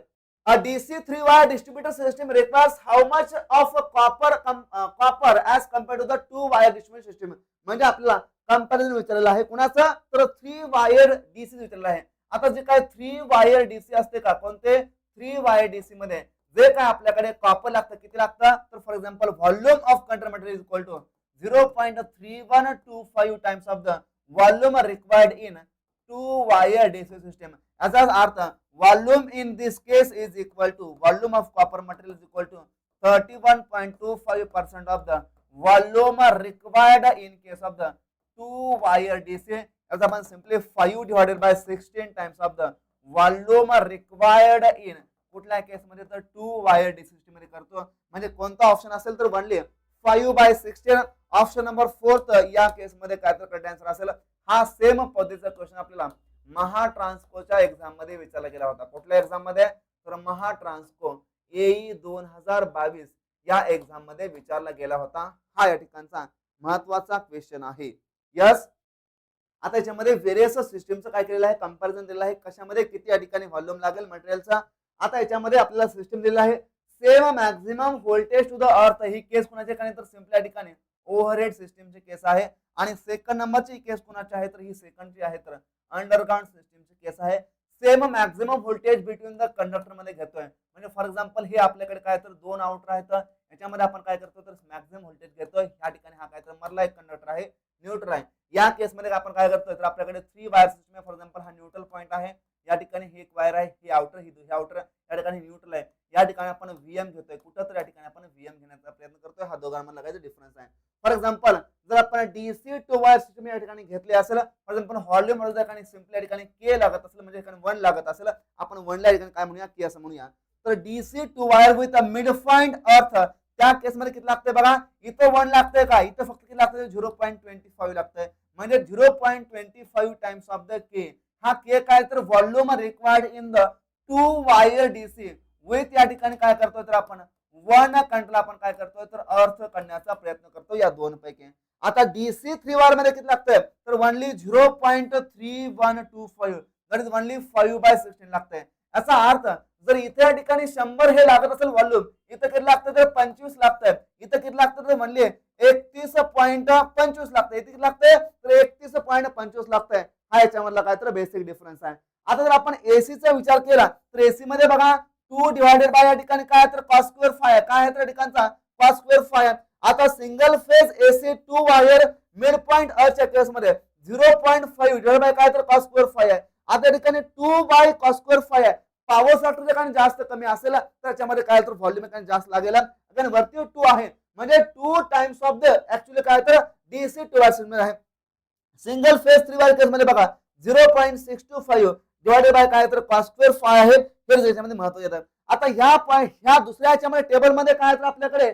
A DC 3-wire distributor system requires how much of copper as compared to the 2-wire distribution system. म्हणजे आपल्याला comparison विचारलेलं आहे कुणाचं तर 3 वायर डीसी विचारलेलं आहे. आता जे काय 3 वायर डीसी असते का कोणते 3 वायर डीसी मध्ये जे काय आपल्याकडे कॉपर लागतं किती लागतं तर for example volume of conductor material is equal to 0.3125 times of the volume required in 2 wire DC system. याचा अर्थ volume in this case is equal to volume of copper material is equal to 31.25% of the volume required in case of the 2 wire DC, याचा आपण simply 5 divided by 16 times of the volume required in कुठल्या केसमध्ये तर 2 wire DC system मध्ये करतो. म्हणजे कोणता option असेल तर बनले 5/16. ऑप्शन नंबर 4 या केसमध्ये काय तर करेक्ट आन्सर असेल. हा सेम पद्धतीचा क्वेश्चन आपल्याला महाट्रान्सकोच्या एक्झाम मध्ये विचारला गेला होता. कुठल्या एक्झाम मध्ये तर महाट्रान्सको AE 2022 या एक्झाम मध्ये विचारला गेला होता. हा या ठिकाणचा महत्वाचा क्वेश्चन आहे. यस, आता याच्यामध्ये व्हेरियस सिस्टीमचं काय केलेलं आहे, कंपॅरिझन दिलेलं आहे. कशामध्ये किती या ठिकाणी व्हॉल्यूम लागेल मटेरियलचा. आता याच्यामध्ये आपल्याला सिस्टीम दिलेलं आहे same maximum voltage to the earth. ही केस कोणाच्या ठिकाणी तर सिम्पल या ठिकाणी ओव्हरहेड सिस्टीमची केस आहे. आणि सेकंड नंबरची केस कोणाची आहे तर ही सेकंडची आहे तर अंडरग्राउंड सिस्टीमची केस आहे. Same maximum voltage between the conductor मध्ये घेतोय. म्हणजे फॉर एक्झाम्पल हे आपल्याकडे काय तर 2 आउटर आहेत. याच्यामध्ये आपण काय करतो तर मॅक्झिमम व्होल्टेज घेतोय. या ठिकाणी हा काय तर मधला एक कंडक्टर आहे, न्यूट्रल आहे. या केस मध्ये आपण काय करतोय तर आपल्याकडे 3 वायर सिस्टम आहे. फॉर एक्झाम्पल हा न्यूट्रल पॉइंट आहे. या ठिकाणी ही एक वायर आहे, ही आउटर ही आउटर, या ठिकाणी न्यूट्रल आहे. या ठिकाणी आपण व्हीएम घेतोय. कुठं तर या ठिकाणी आपण व्हीएम घेण्याचा प्रयत्न करतोय. हा दोघांमध्ये लागायचा डिफरन्स आहे. फॉर एक्झाम्पल जर आपण DC 2 वायर सिस्टम या ठिकाणी घेतली असेल, फॉर एक्झाम्पल व्हॉल्यूम मध्ये या ठिकाणी सिम्पली या ठिकाणी के लागत असेल, म्हणजे या ठिकाणी 1 लागत असेल, आपण 1 ला या ठिकाणी काय म्हणूया के असं म्हणूया. तर DC 2 wire with a mid point अर्थ त्या केस मध्ये किती लागतंय बघा. इथं 1 लागतंय का, इथं फक्त किती लागतंय 0.25 लागतंय. म्हणजे 0.25 टाइम्स ऑफ द के. हा के काय तर volume required in the 2 wire DC with या ठिकाणी काय करतोय तर आपण 1 कंट्रोल आपण काय करतोय तर अर्थ करण्याचा प्रयत्न करतो या दोन पैकी. आता DC 3 वायर मध्ये किती लागतंय तर ओनली 0.3125 दॅट इज ओनली 5/16 लागतंय. याचा अर्थ जर इथे या ठिकाणी 100 हे लागत असेल व्हॉल्यूम, इथं किती लागतं तर 25 लागतंय. इथं किती लागतं तर म्हणले 31.25 लागतंय. इथे किती लागतंय तर 31.25 लागतंय. हा याच्यामधला काय तर बेसिक डिफरन्स आहे. आता जर आपण AC चा विचार केला तर AC मध्ये बघा 2 डिवायडेड बाय या ठिकाणी काय तर cos स्क्वेअर फाय काय आहे तर ठिकाणचा cos स्क्वेअर फाय. आता single phase AC 2 wire mid point earth case मध्ये 0.5 डिवाइड बाय काय तर cos स्क्वेअर फाय आहे. आता या ठिकाणी 2/cos स्क्वेअर फाय आहे. पॉवर फॅक्टर ठिकाणी जास्त कमी असेल तर त्याच्यामध्ये काय तर व्हॉल्यूम ठिकाणी जास्त लागेल. कारण वरती 2 आहे म्हणजे 2 टाइम्स ऑफ द ऍक्च्युअली काय तर DC 2 वायर आहे. सिंगल फेज 3 वायर केस मध्ये बघा 0.625 डिवाइडेड बाय काय तर cos स्क्वेअर फाय आहे. हे याच्यामध्ये महत्व येतं. आता ह्या दुसऱ्या याच्यामध्ये टेबल मध्ये काय तर आपल्याकडे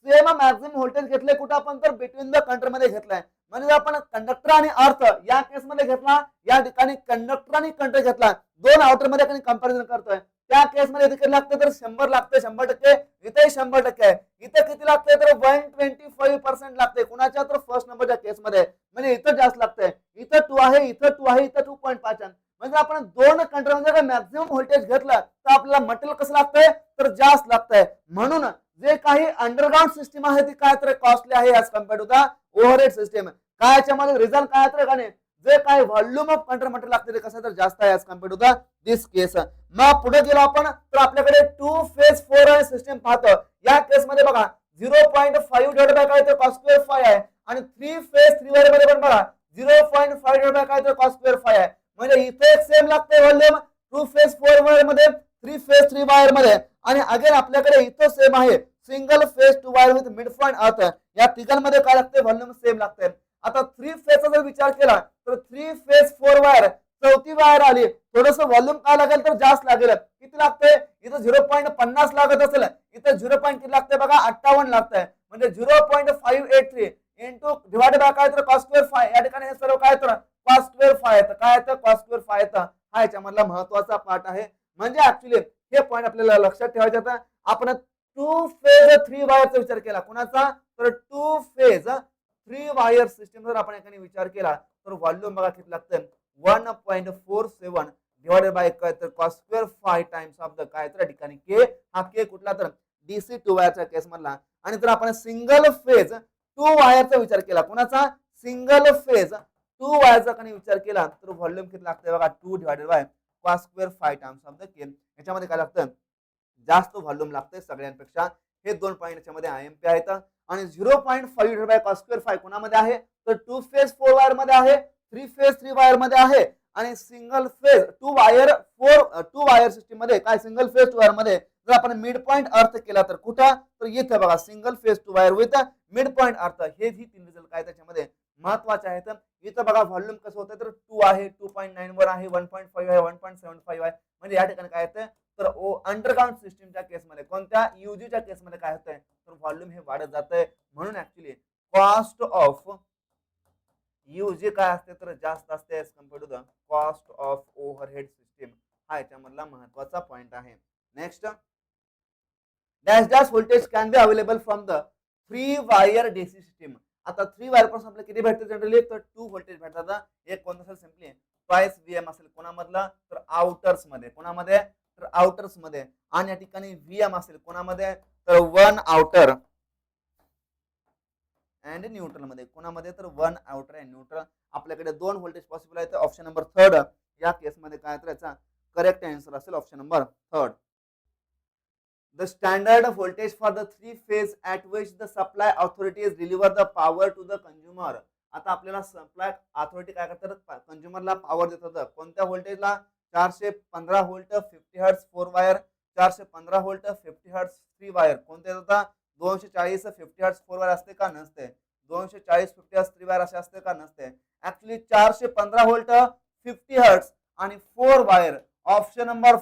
सेम मॅक्झिमम व्होल्टेज घेतले कुठं आपण तर बिटवीन द कंडक्टर मध्ये घेतलाय. म्हणजे आपण कंडक्टर आणि अर्थ या केस मध्ये घेतला, या ठिकाणी कंडक्टर आणि कंडक्टर घेतला, 2 आउटर मध्ये कंपॅरिझन करतोय. त्या केस मध्ये किती लागतं तर 100 लागतं 100%. इथे 100% आहे. इथे किती लागतंय तर 125% लागतंय. कुणाच्या तर फर्स्ट नंबरच्या केस मध्ये, म्हणजे इथं जास्त लागतंय. इथं 2 आहे, इथं 2 आहे, इथं 2.5 आहे. म्हणजे आपण 2 कंडक्टरमध्ये मॅक्झिमम व्होल्टेज घेतलं तर आपल्याला मटेरियल कसं लागतंय तर जास्त लागतंय. म्हणून जे काही अंडरग्राउंड सिस्टीम आहे ती काय तर कॉस्टली आहे as compared to the overhead system. काय याच्यामध्ये रिझन काय तर गाणे जे काही व्हॉल्यूम ऑफ कंट्रोल मटेरियल लागते ते कसं तर जास्त आहे ऍज कम्पेअर्ड टू द दिस केस. मग पुढे गेलो आपण तर आपल्याकडे 2 फेज 4 वायर सिस्टीम पाहतो. या केस मध्ये बघा 0.5 डिवाइड बाय काय तर cos स्क्वेअर फाय आहे. आणि 3 फेज 3 वायर मध्ये पण बघा 0.5 डिवाइड बाय काय तर cos स्क्वेअर फाय आहे. म्हणजे इथे सेम लागते व्हॉल्यूम 2 फेज 4 वायर मध्ये, 3 फेज 3 वायर मध्ये. आणि अगेन आपल्याकडे इथं सेम आहे single phase 2 wire with mid point अर्थ. या तिघांमध्ये काय लागते व्हॉल्यूम सेम लागते. आता 3 फेजचा जर विचार केला तर 3 फेज 4 वायर चौथी वायर आली, थोडस व्हॉल्यूम काय लागेल तर जास्त लागेल. किती लागते इथं 0.50 लागत असेल, इथं 0. किती लागते बघा 58 लागतंय. म्हणजे 0.583 इंटू डिवाइड बाय काय तर cos स्क्वेअर फाय. या ठिकाणी हे सर्व काय तर cos स्क्वेअर फाय येतं. काय येतं cos स्क्वेअर फाय येतं. हा याच्यामधला महत्वाचा पार्ट आहे. म्हणजे ऍक्च्युली हे पॉईंट आपल्याला लक्षात ठेवायचे आहेत. आपण 2 फेज 3 वायरचा विचार केला कुणाचा तर 2 फेज 3 वायर सिस्टीम जर आपण याने विचार केला तर व्हॉल्यूम बघा किती लागतं 1.47 डिवाइडेड बाय काय तर cos square phi times of the काय तर ठिकाणी के. हा के कुठला तर DC 2 वायरच्या केस मधला. आणि जर आपण सिंगल फेज 2 वायरचा विचार केला कुणाचा सिंगल फेज 2 वायरचा कधी विचार केला तर व्हॉल्यूम किती लागतंय बघा 2 divided by cos square phi times of the K. याच्यामध्ये काय लागतं जास्त व्हॉल्यूम लागतंय सगळ्यांपेक्षा. हे 2 पॉईंट याच्यामध्ये IMP आहेत. आणि 0.5 divide by cos square five कोणामध्ये आहे तर 2 फेज 4 वायर मध्ये आहे, 3 फेज 3 वायर मध्ये आहे. आणि सिंगल फेज 2 वायर सिस्टीम मध्ये काय सिंगल फेज 2 वायर मध्ये जर आपण मिड पॉइंट अर्थ केला तर कुठं तर इथे बघा single phase 2 wire with mid point अर्थ. हे ही 3 रिझल्ट काय त्याच्यामध्ये महत्वाचे आहेत. इथं बघा व्हॉल्यूम कसं होतं तर 2 आहे, 2.91 आहे, 1.5 आहे, 1.75 आहे. म्हणजे या ठिकाणी काय येतं तर अंडरग्राऊंड सिस्टीमच्या केसमध्ये कोणत्या युजीच्या केसमध्ये काय होतंय तर व्हॉल्यूम हे वाढत जातंय. म्हणून ऍक्च्युली कॉस्ट ऑफ युजी काय असते तर जास्त असते as compared to the cost of overhead system. हा याच्यामधला महत्वाचा पॉइंट आहे. Next, dash dash voltage can be available from the three wire DC system. आता थ्री वायर पासून आपल्याला किती भेटते जनरली तर 2 व्होल्टेज भेटतात. एक कोणतं असेल सिम्पली ट्वाइस व्हीएम असेल कोणामधला तर आउटर्स मध्ये, कोणामध्ये तर आउटर्स मध्ये. आणि या ठिकाणी व्हीएम असेल कोणामध्ये तर 1 आउटर अँड न्यूट्रल मध्ये, कोणामध्ये तर 1 आउटर अँड न्यूट्रल. आपल्याकडे 2 व्होल्टेज पॉसिबल आहे. तर ऑप्शन नंबर 3 या केसमध्ये काय तर याचा करेक्ट आन्सर असेल option number 3. The standard voltage for the three phase at which the supply authorities deliver the power to the consumer. आता आपल्याला सप्लाय अथॉरिटी काय करतात कंझ्युमरला पॉवर देतात कोणत्या व्होल्टेजला 415 volt 50 hertz 4 wire, 415 volt 50 hertz 3 wire. कोणते देतात 240 50 हर्ट्ज 4 वायर असते का नसते, 240 50 हर्ट्ज 3 वायर असे असते का नसते. ऍक्च्युली 415 व्होल्ट 50 हर्ट्ज आणि 4 वायर ऑप्शन नंबर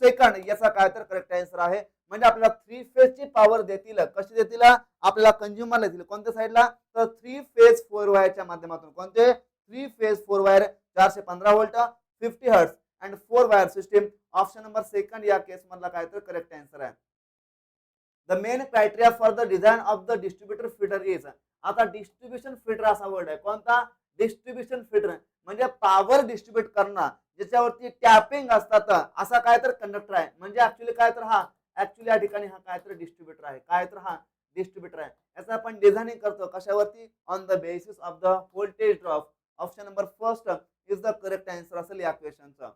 2 याचा काय तर करेक्ट आन्सर आहे. म्हणजे आपल्याला 3 फेज ची पॉवर देतील. कशी देतील आपल्याला कंझ्युमरला देतील कोणत्या साईडला तर 3 फेज 4 वायरच्या माध्यमातून. कोणते 3 phase 4 wire 415 volt 50 hertz and 4 wire system. Option number 2 या केस मधला काय तर करेक्ट आन्सर आहे. The main criteria for the design of the distributor feeder is. आता डिस्ट्रीब्युशन फीडर असा वर्ड आहे कोणता डिस्ट्रीब्युशन फीडर म्हणजे पॉवर डिस्ट्रीब्युट करणं ज्याच्यावरती टॅपिंग असतात असा काय तर कंडक्टर आहे. म्हणजे ऍक्च्युली काय तर हा ऍक्च्युली या ठिकाणी हा काय तर डिस्ट्रीब्युटर आहे. काय तर हा डिस्ट्रीब्युटर आहे. याचा आपण डिझायनिंग करतो कशावरती on the basis of the voltage drop. Option number 1 is the correct answer असेल या क्वेश्चनचा.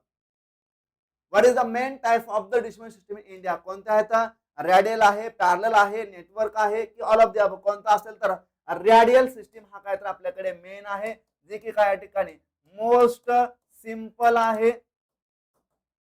What is the main type of the distribution system in India. कोणत्या आहेत रॅडियल आहे, पॅरलल आहे, नेटवर्क आहे की ऑल ऑफ द अबव. कोणता असेल तर रॅडियल सिस्टीम हा काय तर आपल्याकडे मेन आहे जे की काय या ठिकाणी मोस्ट सिंपल आहे.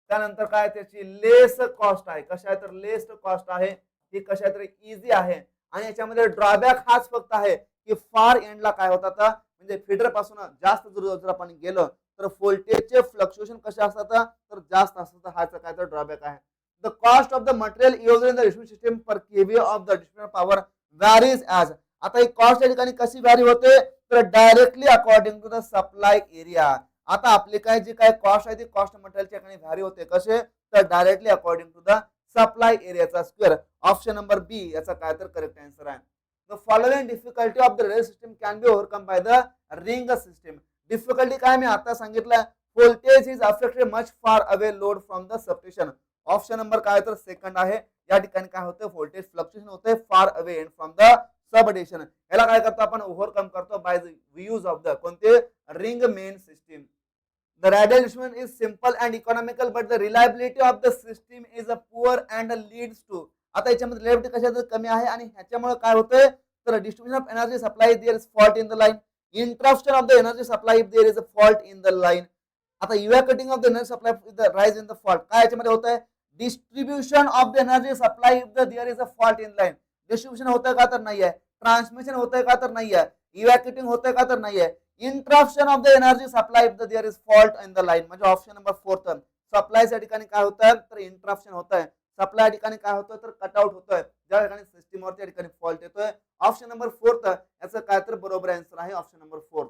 त्यानंतर काय त्याची लेस कॉस्ट आहे. कशा आहे तर लेस कॉस्ट आहे. ही कशा तर इझी आहे. आणि याच्यामध्ये ड्रॉबॅक हाच फक्त आहे की फार एंडला काय होतात म्हणजे फीडर पासून जास्त जर आपण गेलो तर व्होल्टेजचे फ्लक्च्युएशन कसे असतात तर जास्त असतात. हाच काय तर ड्रॉबॅक आहे. The cost of the material used in the distribution system per KV of the distribution power varies as. आता ही कॉस्ट या ठिकाणी कशी व्हॅरी होते तर directly according to the supply area. आता आपली काय जी काय कॉस्ट आहे ती कॉस्ट मटेरियलच्या ठिकाणी व्हॅरी होते कसे तर directly according to the supply एरियाचा स्क्वेअर. ऑप्शन नंबर बी याचा काय तर करेक्ट आन्सर आहे. The following difficulty of the rail system can be overcome by the ring system. Difficulty काय मी आता सांगितलं voltage is affected much far away load from the substation. Option number काय तर 2 आहे. या ठिकाणी काय होतं व्होल्टेज फ्लक्च्युएशन होते far away end from the substation. याला काय करतो आपण ओव्हरकम करतो by the use of the कोणते ring main system. The radial instrument is simple and economical, but the reliability of the system is a poor and leads to. आता याच्यामध्ये reliability कशात कमी आहे आणि ह्याच्यामुळे काय होतंय तर distribution of energy supply there is fault in the line. Interruption of the energy supply if there is a fault in the line. आता evacuating of the energy supply if the rise in the fault. काय याच्यामध्ये होतंय distribution of the energy supply if the there is a fault in line. Distribution होतंय का तर नाहीये, transmission होतंय का तर नाहीये, इव्हॅक्युएटिंग होतंय का तर नाहीये, interruption of the energy supply if there is fault in the line. म्हणजे ऑप्शन नंबर 4 सप्लायच्या ठिकाणी काय होतं तर इंटरप्शन होतंय. सप्लाय ठिकाणी काय होतं तर कटआउट होतोय ज्या ठिकाणी सिस्टीमवरती या ठिकाणी फॉल्ट येतोय. ऑप्शन नंबर 4 याचं काय तर बरोबर आन्सर आहे option number 4.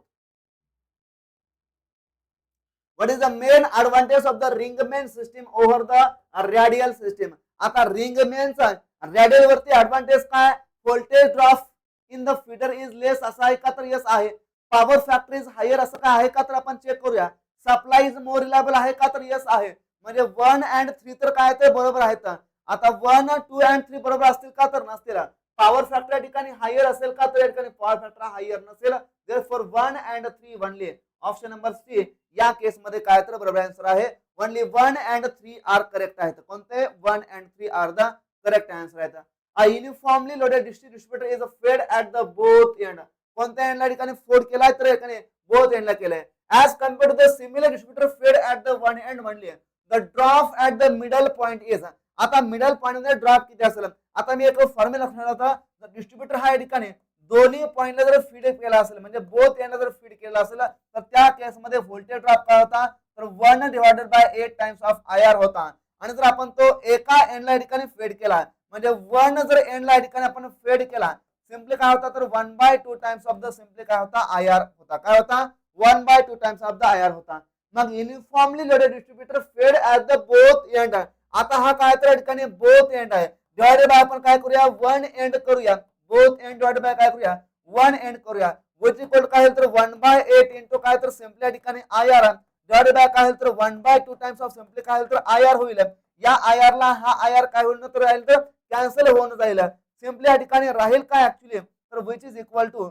What is the main advantage of the ring main system over the radial system. आता रिंगमेनचा रॅडियल वरती ऍडव्हान्टेज काय voltage drop in the feeder is less असा आहे का तर यस आहे. पॉवर फॅक्टर इज हायर असं काय आहे का तर आपण चेक करूया. सप्लाय इज मोर रिलायबल आहे का तर यस आहे. म्हणजे 1 and 3 तर काय ते बरोबर आहेत. आता 1, 2 and 3 बरोबर असतील का तर नसतील. पॉवर फॅक्टर या ठिकाणी हायर असेल का तर या ठिकाणी पॉवर फॅक्टर हायर नसेल. Therefore 1 and 3 only. Option number C या केस मध्ये काय तर बरोबर आन्सर आहे. ओनली 1 and 3 आर करेक्ट आहेत. कोणते 1 and 3 are the correct answer आहेत. A uniformly loaded distributor is fed at the both end. कोणत्या एंडला ठिकाणी फोड केलाय तर एकाने बोथ एंडला केलाय. As compared to the similar distributor fed at the one end only. The drop at the middle point is. आता मिडल पॉइंट मध्ये ड्रॉप किती असेल. आता मी एक फॉर्म्युला सांगणार होता डिस्ट्रीब्युटर हा या ठिकाणी दोन्ही पॉइंटला जर फीड केला असेल म्हणजे बोथ एंडला जर फीड केला असेल तर त्या केसमध्ये व्होल्टेज ड्रॉप काय होता तर 1 divided by 8 times of IR होता. आणि जर आपण तो एका एंडला या ठिकाणी फेड केला म्हणजे 1 जर एंडला या ठिकाणी आपण फेड केला सिम्पली काय होता तर 1/2 टाइम्स ऑफ द सिम्पली काय होता IR होता. काय होता 1/2 टाइम्स ऑफ द IR होता. मग uniformly loaded distributor fed at the both end. आता हा काय तर या ठिकाणी बोथ एंड आहे डिवायडेड बाय आपण काय करूया 1 एंड करूया बोथ एंड डिवाइड बाय काय करूया 1 एंड करूया विच इक्वल काय तर 1/8 इंटू काय तर सिम्पली या ठिकाणी IR डिवाइड बाय काय तर 1/2 टाइम्स ऑफ सिम्पली काय तर IR होईल. या IR ला हा IR काय होईल तर राहील तर कॅन्सल होऊन जाईल. सिम्पली या ठिकाणी राहील काय ऍक्च्युली तर which is equal to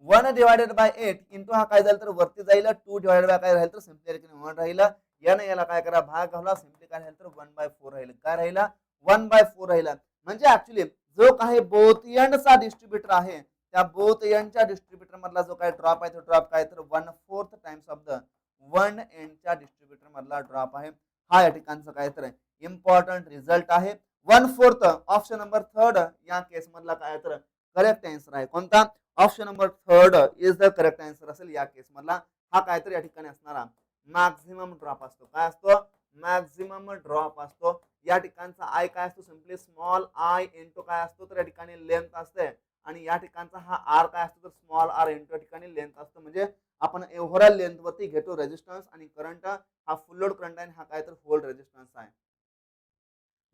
1 divided by 8 into हा काय झालं तर वरती जाईल 2 डिवायडेड बाय काय राहील तर सिम्पली या ठिकाणी 1 राहील. याने याला काय करा भाग घाला सिम्पली काय राहील तर 1/4 राहील. काय राहिला 1/4 राहिला. म्हणजे ऍक्च्युली जो काही बोथ एंडचा डिस्ट्रीब्युटर आहे त्या बोथ एंडच्या डिस्ट्रीब्युटर मधला जो काही ड्रॉप आहे तो ड्रॉप काय तर 1/4 टाइम्स ऑफ द 1 एंडच्या डिस्ट्रीब्युटर मधला ड्रॉप आहे. हा या ठिकाणचा काय तर इम्पॉर्टंट रिझल्ट आहे. 1/4 ऑप्शन नंबर 3 या केस मधला काय तर करेक्ट आन्सर आहे. कोणता option number 3 is the correct answer असेल या केस मधला. हा काय तर या ठिकाणी असणारा मॅक्झिमम ड्रॉप असतो. काय असतो मॅक्झिमम ड्रॉप असतो. या ठिकाणचा आय काय असतो सिम्पली स्मॉल आय इंटू काय असतो तर या ठिकाणी लेंथ असते आणि या ठिकाणचा हा आर काय असतो तर स्मॉल आर इंटू या ठिकाणी लेंथ असतो. म्हणजे आपण ओव्हरऑल लेंथ वरती घेतो रेजिस्टन्स आणि करंट हा फुल लोड करंट आहे हा काय तर होल्ड रेजिस्टन्स आहे.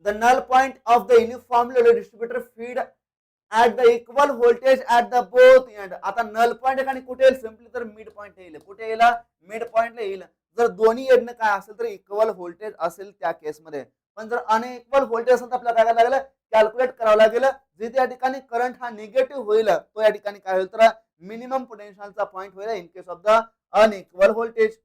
The null point of the uniformly loaded distributor fed at the equal voltage at the both end. आता नल पॉइंट आणि कुठे येईल सिम्पली तर मिड पॉइंट येईल. कुठे येईल मिड पॉइंटला येईल. जर दोन्ही एंडने काय असेल तर इक्वल व्होल्टेज असेल त्या केसमध्ये. पण जर अनइक्वल व्होल्टेज असेल तर आपल्याला काय करायला लागेल कॅल्क्युलेट करावं लागेल. जिथे या ठिकाणी करंट हा निगेटिव्ह होईल तो या ठिकाणी काय होईल तर मिनिमम पोटेन्शियलचा पॉइंट होईल in case of the unequal voltage.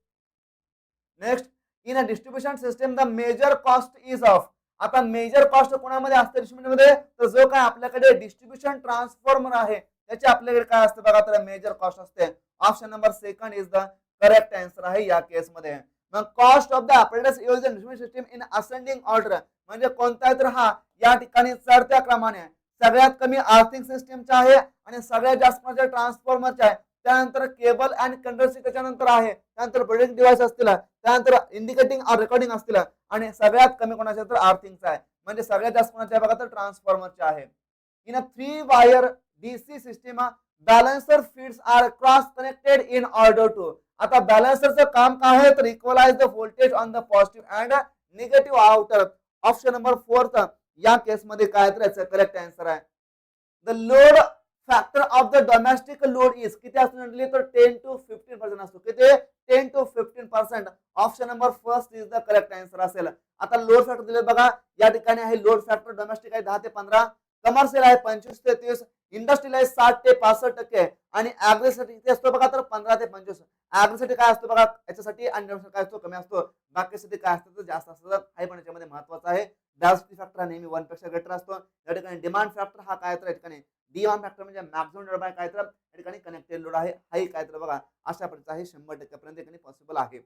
Next in a distribution system the major cost is of. आता मेजर कॉस्ट कोणामध्ये असते डिस्ट्रीब्युशन तर जो काय आपल्याकडे डिस्ट्रीब्युशन ट्रान्सफॉर्मर आहे त्याचे आपल्याकडे काय असते बघा तर मेजर कॉस्ट असते. Option number 2 is the correct answer आहे या केस मध्ये. मग cost of the apparatus used in distribution system in ascending order म्हणजे कोणता तर हा या ठिकाणी चढत्या क्रमाने सगळ्यात कमी आर्थिंग सिस्टीमचा आहे आणि सगळ्यात जास्त म्हणजे ट्रान्सफॉर्मरचा आहे. त्यानंतर केबल अँड कंडक्टरची त्याच्यानंतर आहे. त्यानंतर प्रोटेक्टिव्ह डिव्हाइस असतील त्यानंतर इंडिकेटिंग और रेकॉर्डिंग असतील आणि सगळ्यात कमी कोणाच्या तर आर्थिंगचा आहे. म्हणजे सगळ्यात जास्त कोणाच्या आहे बघा तर ट्रान्सफॉर्मरचा आहे. In a 3 wire DC system balancer feeds are cross connected in order to. आता बॅलन्सरचं काम काय आहे तर equalize the voltage on the positive and negative outer. Option number 4 या केस मध्ये काय तर याचं करेक्ट आन्सर आहे. The load factor of the domestic load is किती असतो म्हटले तर 10 to 15% असतो. किती 10 to 15%. Option number 1 is the correct answer असेल. आता लोड फॅक्टर दिले बघा या ठिकाणी आहे लोड फॅक्टर डोमेस्टिक आहे 10 ते 15, कमर्शियल आहे 25 ते 30, इंडस्ट्रियल आहे 60 ते 65% आणि ऍग्रीसाठी किती असतो बघा तर 15 ते 25. ऍग्रीसाठी काय असतो बघा याच्यासाठी आणि काय असतो कमी असतो. बाकीसाठी काय असतं तर जास्त असतं. आहे पण याच्यामध्ये महत्वाचं आहे डायव्हर्सिटी फॅक्टर नेहमी 1 पेक्षा ग्रेटर असतो. या ठिकाणी डिमांड फॅक्टर हा काय तर या ठिकाणी डिमांड फॅक्टर म्हणजे मॅक्सिमम लोड बाय काय तर या ठिकाणी कनेक्टेड लोड आहे. हाही काय तर बघा अशा प्रकारचा आहे 100% पर्यंत ठिकाणी पॉसिबल आहे.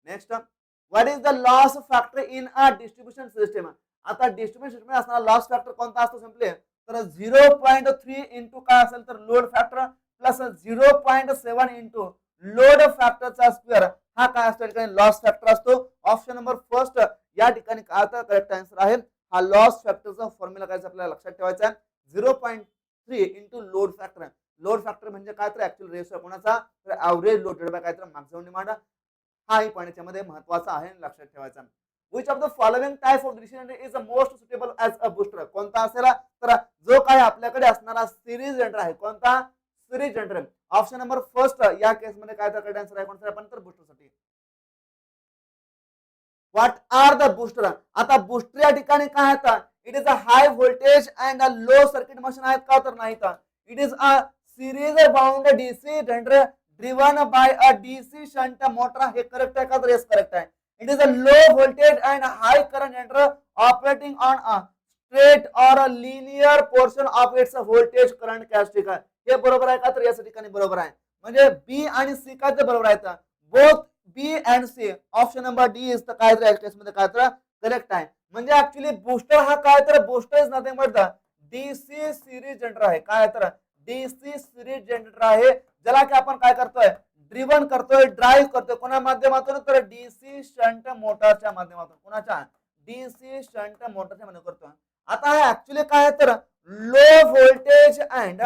Next what is the loss factor in a distribution system. आता डिस्ट्रीब्युशन सिस्टम असणारा लॉस फॅक्टर कोणता असतो सिम्पली तर 0.3 इंटू काय असेल तर load factor plus 0.7 into load फॅक्टरचा स्क्वेअर हा काय असतो ठिकाणी लॉस फॅक्टर असतो. ऑप्शन नंबर 1 या ठिकाणी काय तर करेक्ट आन्सर आहे. हा लॉस फॅक्टरचा फॉर्म्युला काय आपल्याला लक्षात ठेवायचा आहे 0.3 into load factor. Load factor म्हणजे काय तर ऍक्च्युअल रेशो कोणाचा तर ऍव्हरेज लोडेड बाय काय तर मॅक्सिमम डिमांड. हाही पण याच्यामध्ये महत्वाचा आहे लक्षात ठेवायचा. Which of the following type of distribution is most suitable as a booster. कोणता असेल तर जो काही आपल्याकडे असणारा सिरीज जनरेटर आहे कोणता सिरीज जनरेटर. ऑप्शन नंबर 1 या केस मध्ये काय तर करेक्ट आन्सर आहे कोणता पण तर बूस्टरसाठी. What are the booster. आता बूस्टर या ठिकाणी काय आहे it is a high voltage and a low circuit machine आहेत का तर नाही. It is a series bound DC generator driven by a DC shunt motor. हे करेक्ट आहे का तर येस करेक्ट आहे. It is a low voltage and high current generator operating on a straight or a linear portion of its voltage current characteristic. हे बरोबर आहे का तर याच ठिकाणी बरोबर आहे. म्हणजे बी आणि सी काय तर बरोबर आहेत. Both B and C. Option number D is काय तर केस मध्ये काय तर करेक्ट आहे. म्हणजे ऍक्च्युली बूस्टर हा काय तर booster is nothing but the DC series generator आहे. काय तर डीसी सिरीज जनरेटर आहे, ज्याला की आपण काय करतोय, ड्रिव्हन करतोय, ड्राईव्ह करतोय कोणा माध्यमातून, तर डीसी शंट मोटरच्या माध्यमातून. कोणाच्या, डीसी शंट मोटरच्या माध्यमातून करतोय. आता हे ऍक्च्युली काय तर लो व्होल्टेज अँड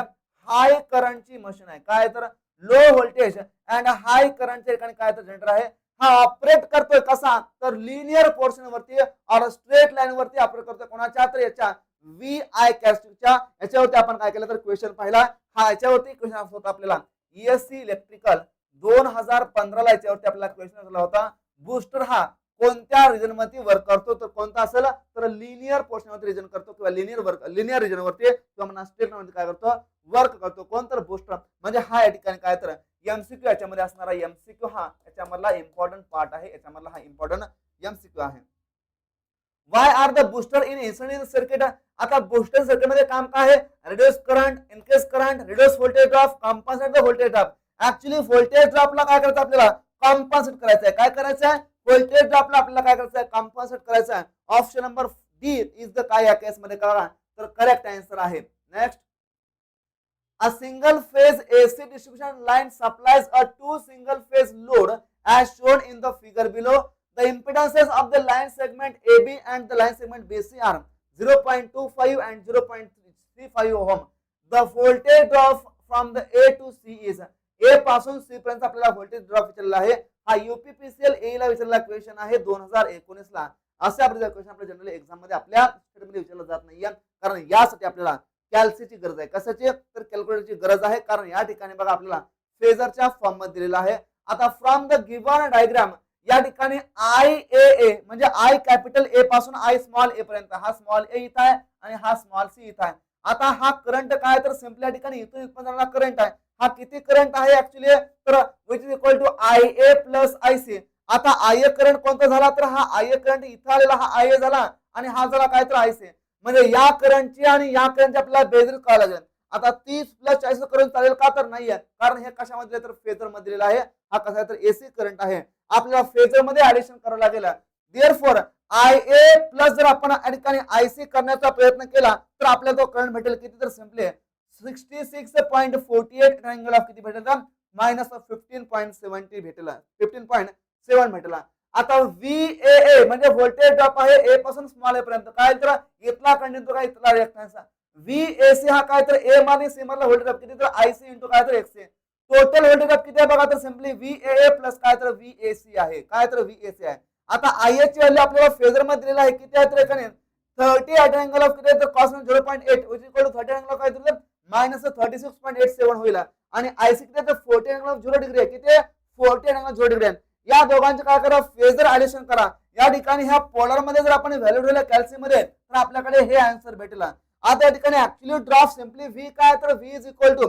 हाय करंटची मशीन आहे. काय तर लो व्होल्टेज अँड हाय करंटच्या ठिकाणी काय तर जनरेटर आहे. हा ऑपरेट करतोय कसा, तर लिनियर पोर्शन वरती और स्ट्रेट लाईन वरती ऑपरेट करतोय. कोणाच्या, तर याच्या व्ही आय कॅस्टिंगच्या याच्यावरती आपण काय केलं तर क्वेश्चन पाहिला. हा याच्यावरती क्वेश्चन होता आपल्याला ईएससी इलेक्ट्रिकल 2015 ला याच्यावरती आपल्याला क्वेश्चन आला होता. बूस्टर हा कोणत्या रिजन मध्ये वर्क करतो, तर कोणता असेल, तर लिनियर पोर्शन वरती रिजन करतो किंवा लिनियर रिजन वरती किंवा म्हणा स्ट्रेट मध्ये काय करतो, वर्क करतो. कोणतं बूस्टर म्हणजे हा या ठिकाणी काय तर एमसीक्यू याच्यामध्ये असणारा एमसीक्यू हा याच्यामधला इम्पॉर्टंट पार्ट आहे. याच्यामधला हा इम्पॉर्टंट एमसीक्यू आहे. Why are the booster in inserted circuit. आता बूस्टर सर्किट मध्ये काम काय आहे, reduce current, increase current, reduce voltage drop, compensate the voltage drop. Actually voltage ड्रॉपला काय करायचं आपल्याला, कॉम्पन्सेट करायचं आहे. काय करायचं आहे, व्होल्टेज ड्रॉपला आपल्याला काय करायचं आहे, कॉम्पन्सेट करायचं आहे. Option number D is the काय या केस मध्ये करा, तर करेक्ट आन्सर आहे. Next, a single phase AC distribution line supplies a two single phase load as shown in the figure below. The impedances of the line segment AB and the line segment BC are 0.25 and 0.35 ohm. The voltage drop from the A to C is, A पासून C पर्यंत आपल्याला voltage drop विचारलेला आहे. हा UPPCL ए ला विचारलेला question आहे 2019 ला. असे आपले क्वेश्चन आपल्या जनरल एक्झाम मध्ये आपल्या मध्ये विचारला जात नाहीये, कारण यासाठी आपल्याला कॅल्सीची गरज आहे. कशाची, तर कॅल्क्युलेटरची गरज आहे. कारण या ठिकाणी बघा आपल्याला फेजरच्या फॉर्म मध्ये दिलेला आहे. आता फ्रॉम द गिव्हन डायग्राम या ठिकाणी आय ए म्हणजे आय कॅपिटल ए पासून आय स्मॉल ए पर्यंत, हा स्मॉल ए इथं आहे आणि हा स्मॉल सी इथं आहे. आता हा करंट काय, तर सिंपली या ठिकाणी इथून इथपर्यंत जाणारा करंट आहे. हा किती करंट आहे ऍक्च्युली, तर which is equal to I A plus I C. आता आय ए करंट कोणता झाला, तर हा आय ए करंट इथं आलेला, हा आय ए झाला आणि हा झाला काय तर आय सी. म्हणजे या करंटची आणि या करंटची आपल्याला बेरीज करावी लागेल. आता 30 + 40 करंट चालेल का, तर नाहीये, कारण हे कशामध्ये तर फेजर मध्ये दिलेला आहे. हा कसा तर एसी करंट आहे, आपल्याला फेजर मध्ये ऍडिशन करावं लागेल. देअरफॉर आय ए प्लस जर आपण या ठिकाणी आय सी करण्याचा प्रयत्न केला तर आपल्याला तो करंट भेटेल किती, तर सिंपली 66.48 ट्रायंगल ऑफ किती भेटेल, -15.70 भेटेल, 15.7 भेटेल. आता VAA म्हणजे व्होल्टेज ड्रॉप आहे ए पासून स्मॉल ए पर्यंत. काय तर इथला कंटिन्यू काय इथला रिएक्टन्स. VAC हा काय तर ए मध्ये सी मधला व्होल्टेज ड्रॉप किती, तर IC इंटू काय तर XC. टोटल व्होल्टेज ड्रॉप किती आहे बघा, तर सिंपली VAA प्लस काय तर VAC आहे. काय तर VAC आहे. आता IH ची व्हॅल्यू आपल्याला फेजर मध्ये दिलेला आहे किती आहे, तर एकाने 30 ॲट अँगल ऑफ किती आहे, तर cos 0.8 which is equal to 30 angle of काय तर -36.87 होईल. आणि IC किती आहे, तर 40 अँगल ऑफ 0 डिग्री आहे. किती आहे, 40 अँगल 0 डिग्री आहे. या दोघांचे काय करा, फेजर ऍडिशन करा. या ठिकाणी ह्या पोलर मध्ये जर आपण व्हॅल्यू ठेवल्या कॅल्शियम मध्ये तर आपल्याकडे हे आन्सर भेटेल. आता या ठिकाणी ऍक्च्युअली ड्रॉप सिंपली व्ही काय तर V is equal to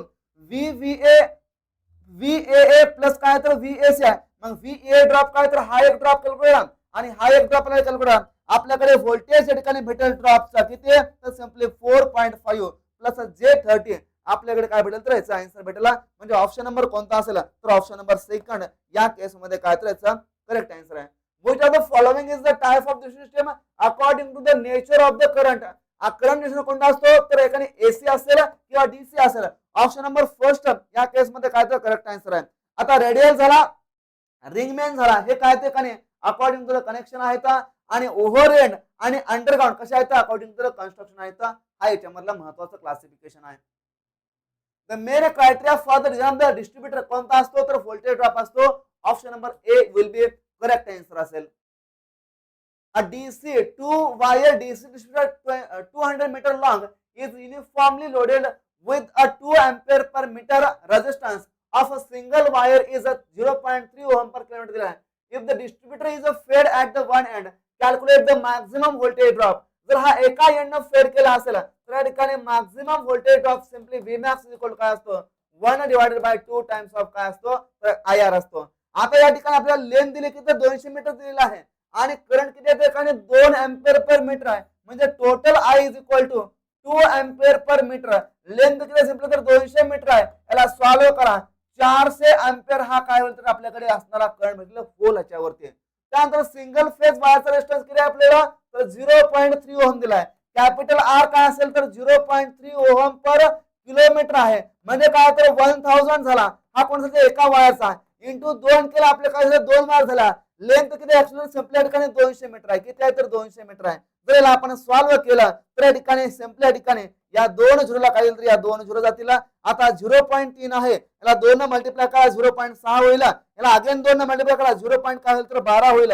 VAA plus काय तर VAC आहे. मग VA ड्रॉप काय तर हा एक ड्रॉप कॅल्क्युलेट आणि हा एक ड्रॉप कॅल्क्युलेट. आपल्याकडे व्होल्टेज या ठिकाणी भेटेल ड्रॉपचा किती आहे, तर सिंपली 4.5 प्लस J30. आपल्याकडे काय भेटेल, तर याचा आन्सर भेटेल. म्हणजे ऑप्शन नंबर कोणता असेल, तर ऑप्शन नंबर सेकंड या केस मध्ये काय तर याचा करेक्ट आन्सर आहे. Which of the following is the type of the system according to the nature of the current. Current distribution कोणता असतो, तर एकाने एसी असेल किंवा डीसी असेल. ऑप्शन नंबर फर्स्ट या केस मध्ये काय तर करेक्ट आन्सर आहे. आता रेडियल झाला, रिंगमॅन झाला, हे काय ते कने अकॉर्डिंग टू द कनेक्शन आहेत आणि ओव्हरहेड आणि अंडरग्राउंड कशा आहेत अकॉर्डिंग टू द कन्स्ट्रक्शन आहेत. हा याच्यामधला महत्वाचं क्लासिफिकेशन आहे. The main criteria for the design of the distributor कोणता असतो, तर व्होल्टेज ड्रॉप असतो. Option number A will be correct answer असेल. A DC 2-wire DC distributor 200 meter long is uniformly loaded with a 2 ampere per meter resistance of a single wire is a 0.3 ohm per kilometer. If the distributor is a fed at the one end, calculate the maximum voltage drop. जर हा एका एंडनं फेड केला असेल तर या ठिकाणी maximum voltage drop simply Vmax equal काय असतो, 1/2 टाइम्स ऑफ काय असतो, तर IR असतो. आता या ठिकाणी आपल्याला लेंथ दिली किती, 200 मीटर दिलेला आहे आणि करंट किती आहे, त्याने 2 एम्पियर पर मीटर आहे. म्हणजे total I is equal to 2 ampere per metre. Length किती सिंपल तर 200 मीटर आहे. याला सॉल्व्ह करा, 400 एम्पियर हा काय होईल, तर आपल्याकडे असणारा करंट भेटलं होल ह्याच्यावरती. त्यानंतर सिंगल फेज वायरचा रेजिस्टन्स किती आहे आपल्याला, तर 0.3 ओहम दिलाय. कॅपिटल आर काय असेल तर 0.3 ओहम पर किलोमीटर आहे, म्हणजे काय तर 1000 झाला. हा कोणता एका वायरचा इंटू 2 केला आपल्या काय झालं 2 वायर झाला. लेंथ किती ऍक्च्युअली सिम्पल ठिकाणी 200 मीटर आहे. किती आहे तर 200 मीटर आहे. जर याला आपण सॉल्व्ह केलं तर या ठिकाणी सिम्पल ठिकाणी या दोन झिरोला काय तर या दोन झिरो जातील. आता 0.3 आहे, याला 2 न मल्टिप्लाय करा 0.6 होईल. याला अगेन 2 न मल्टिप्लाय करा 0. काय होईल तर 12 होईल.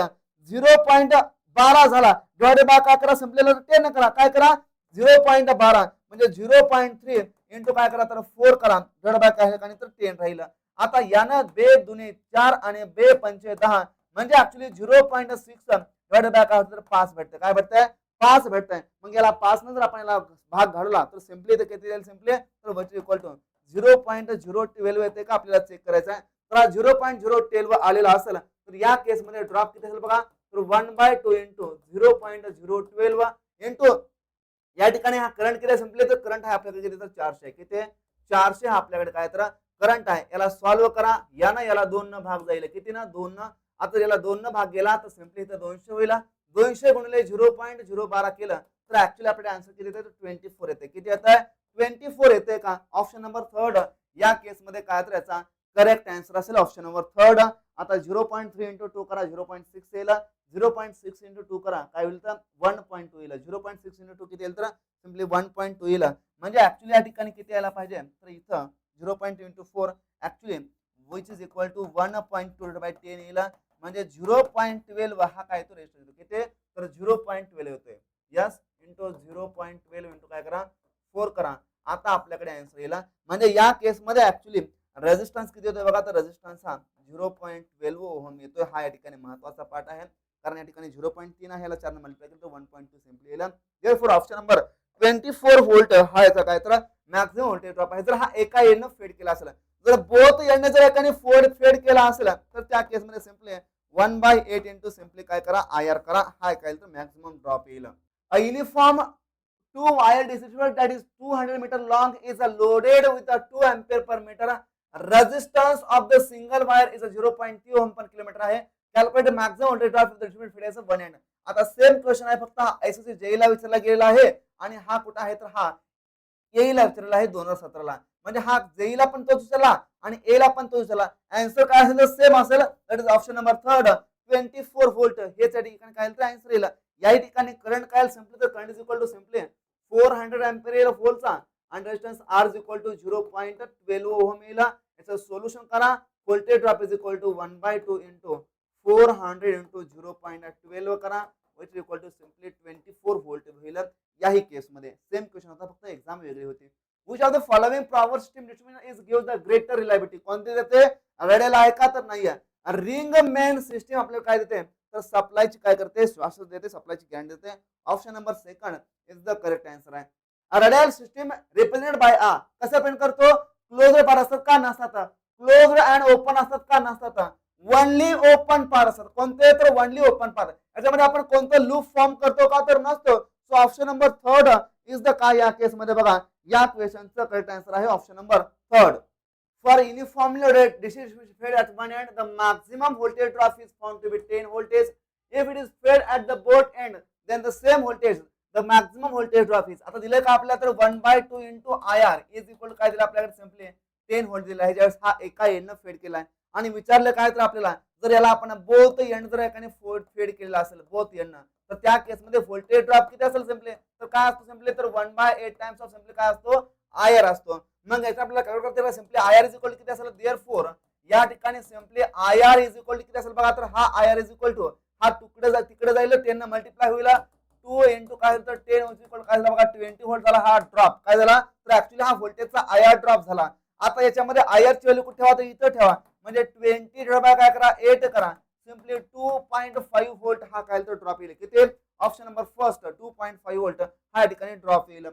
0.12 झाला. डिवाइडेड बाय काय करा सिम्पल 10 करा. काय करा 0.12 म्हणजे 0.3 इंटू काय करा तर 4 करा. डिवाइडेड बाय काय आणि तर 10 राहील. आता यानं 2 दुने 4 आणि 2 पंचे 10 म्हणजे ऍक्च्युली 0.6 डिवाइडेड बाय काय होतं तर 5 भेटते. काय भेटतंय 5 भेटतंय. मग याला 5 न जर आपण याला भाग घालवला तर सिम्पली ते किती येईल सिम्पली तर व्हिच इक्वल टू 0.012 येते का आपल्याला चेक करायचं आहे. तर 0.012 आलेला असेल तर या केस मध्ये ड्रॉप किती असेल बघा तर 1/2 इंटू 0.012 इंटू या ठिकाणी हा करंट किती सिम्पली तर करंट आहे आपल्याकडे किती तर 400 किती 400 हा आपल्याकडे काय तर करंट आहे. याला सॉल्व्ह करा. याला याला 2 न भाग जाईल किती ना 2 न. आता याला 2 न भाग गेला तर सिम्पली इथं 200 होईल. 200 गुणिले 0.012 केलं तर ऍक्च्युअली आपल्याला आन्सर किती येते 24 येते. किती येत आहे 24 येते का. ऑप्शन नंबर 3 या केस मध्ये काय तर याचा करेक्ट आन्सर असेल ऑप्शन नंबर 3. आता 0.3 इंटू 2 करा 0.6 येईल. 0.6 इंटू 2 करा काय होईल तर 1.2 येईल. 0.6 इंटू 2 किती येईल तर सिम्पली 1.2 येईल. म्हणजे ऍक्च्युअली या ठिकाणी किती यायला पाहिजे तर इथं 0.2 into 4 actually which is equal to 1.2 by 10 येईल. म्हणजे 0.12 हा काय तो रेशो येतो किती तर 0.12 येतोय. यस इंटू 0.12 इंटू काय करा 4 करा. आता आपल्याकडे आन्सर येईल. म्हणजे या केस मध्ये ऍक्च्युअली रेजिस्टन्स किती होतोय बघा तर रेजिस्टन्स हा 0.12 ओहम येतोय. हा या ठिकाणी महत्वाचा पार्ट आहे कारण या ठिकाणी 0.3 आहे याला 4 ने मल्टिप्लाय केलं तर 1.2 सिम्पली येईल. देअरफॉर ऑप्शन नंबर 24 व्होल्ट हा याचा काय तर मॅक्सिमम व्होल्टेज ड्रॉप आहे. जर हा एका एंडनं फेड केला असेल जर बोथ एंडने जर एकाने फेड केला असेल तर त्या केस मध्ये सिम्पली 1/8 इंटू सिम्पली काय करा IR करा. हा काय तर मॅक्सिमम ड्रॉप येईल. A uniform two-wire distributor that is 200 meter long is loaded with a 2 ampere per meter. Resistance of the single wire is a 0.3 ohm per kilometer आहे. Calculate the maximum voltage drop of the distributed feed as a one end. आता same question आहे फक्त SSC जेईला विचारला गेलेला आहे आणि हा कुठं आहे तर हा येईला विचारला आहे 2017ला. म्हणजे हा जेईला पण तोच विचारला आणि एला पण तोच विचारला. आन्सर काय असेल सेम असेल. That is option number 3 24 volt हे त्या ठिकाणी काय तर आन्सर येईल. या ठिकाणी करंट काय सिम्पली तर current is equal to simply 400 ampere येईल व्होल्टचा आणि resistance R is equal to 0.12 ohm येईल. याचं सोल्युशन करा. Voltage drop is equal to 1/2 into 400 into 0.12 करा which is equal to simply 24 volt होईल. याही केस मध्ये सेम क्वेश्चन होता फक्त एक्झाम वेगळी होती. which of the following power system distribution is gives the greater reliability कोणते देते रेडियल आहे का तर नाही आहे. रिंग मेन सिस्टीम आपल्याला काय देते तर सप्लायची काय करते श्वास देते सप्लायची गॅरंटी देते. Option number 2 is the correct answer आहे. रेडियल सिस्टीम रिप्रेझेंटेड बाय आ कसं प्रिंट करतो क्लोज पार असतात का नसतात क्लोज अँड ओपन असतात का नसतात वनली ओपन पार असतात. कोणते तर वनली ओपन पार. याच्यामध्ये आपण कोणतं लूप फॉर्म करतो का तर नसतो. So option number 3 is the काय या केस मध्ये बघा या क्वेश्चनचं करेक्ट आन्सर आहे option number 3. For uniformly loaded DC fed at one end, the maximum voltage drop is found to be 10 voltage. If it is fed at the both end, then the same voltage, the maximum voltage drop is. आता दिलं का आपल्याला तर 1/2 into IR is equal काय दिलं आपल्याकडे simply 10 volt दिला आहे. ज्यावेळेस हा एका एंडनं फेड केलाय आणि विचारलं काय तर आपल्याला जर याला आपण बोथ एंड जर एकाने फेड केलेला असेल बोथ एंडनं तर त्या केसमध्ये व्होल्टेज ड्रॉप किती असेल सिम्पली तर काय असतो सिम्पली तर 1/8 टाइम्स ऑफ सिम्पली काय असतो IR असतो. मग याचा आपल्याला कॅल्क्युलेट करता simply IR is equal to किती असेल देअरफॉर या ठिकाणी simply IR is equal to किती असेल बघा तर हा IR इज इक्वल टू हा तिकडे जाईल 10 ने मल्टिप्लाय होईल 2 इंटू काय तर 10 इज इक्वल काय झाला बघा 20 व्होल्ट झाला. हा ड्रॉप काय झाला तर ऍक्च्युअली हा व्होल्टेजचा IR ड्रॉप झाला. आता याच्यामध्ये IR ची व्हॅल्यू कुठे ठेवा तर इथं ठेवा म्हणजे 20 डिवाइड बाय काय करा 8 करा सिम्पली 2.5 व्होल्ट हा काय तर ड्रॉप येईल. किती ऑप्शन नंबर 1 2.5 व्होल्ट हा या ठिकाणी ड्रॉप येईल.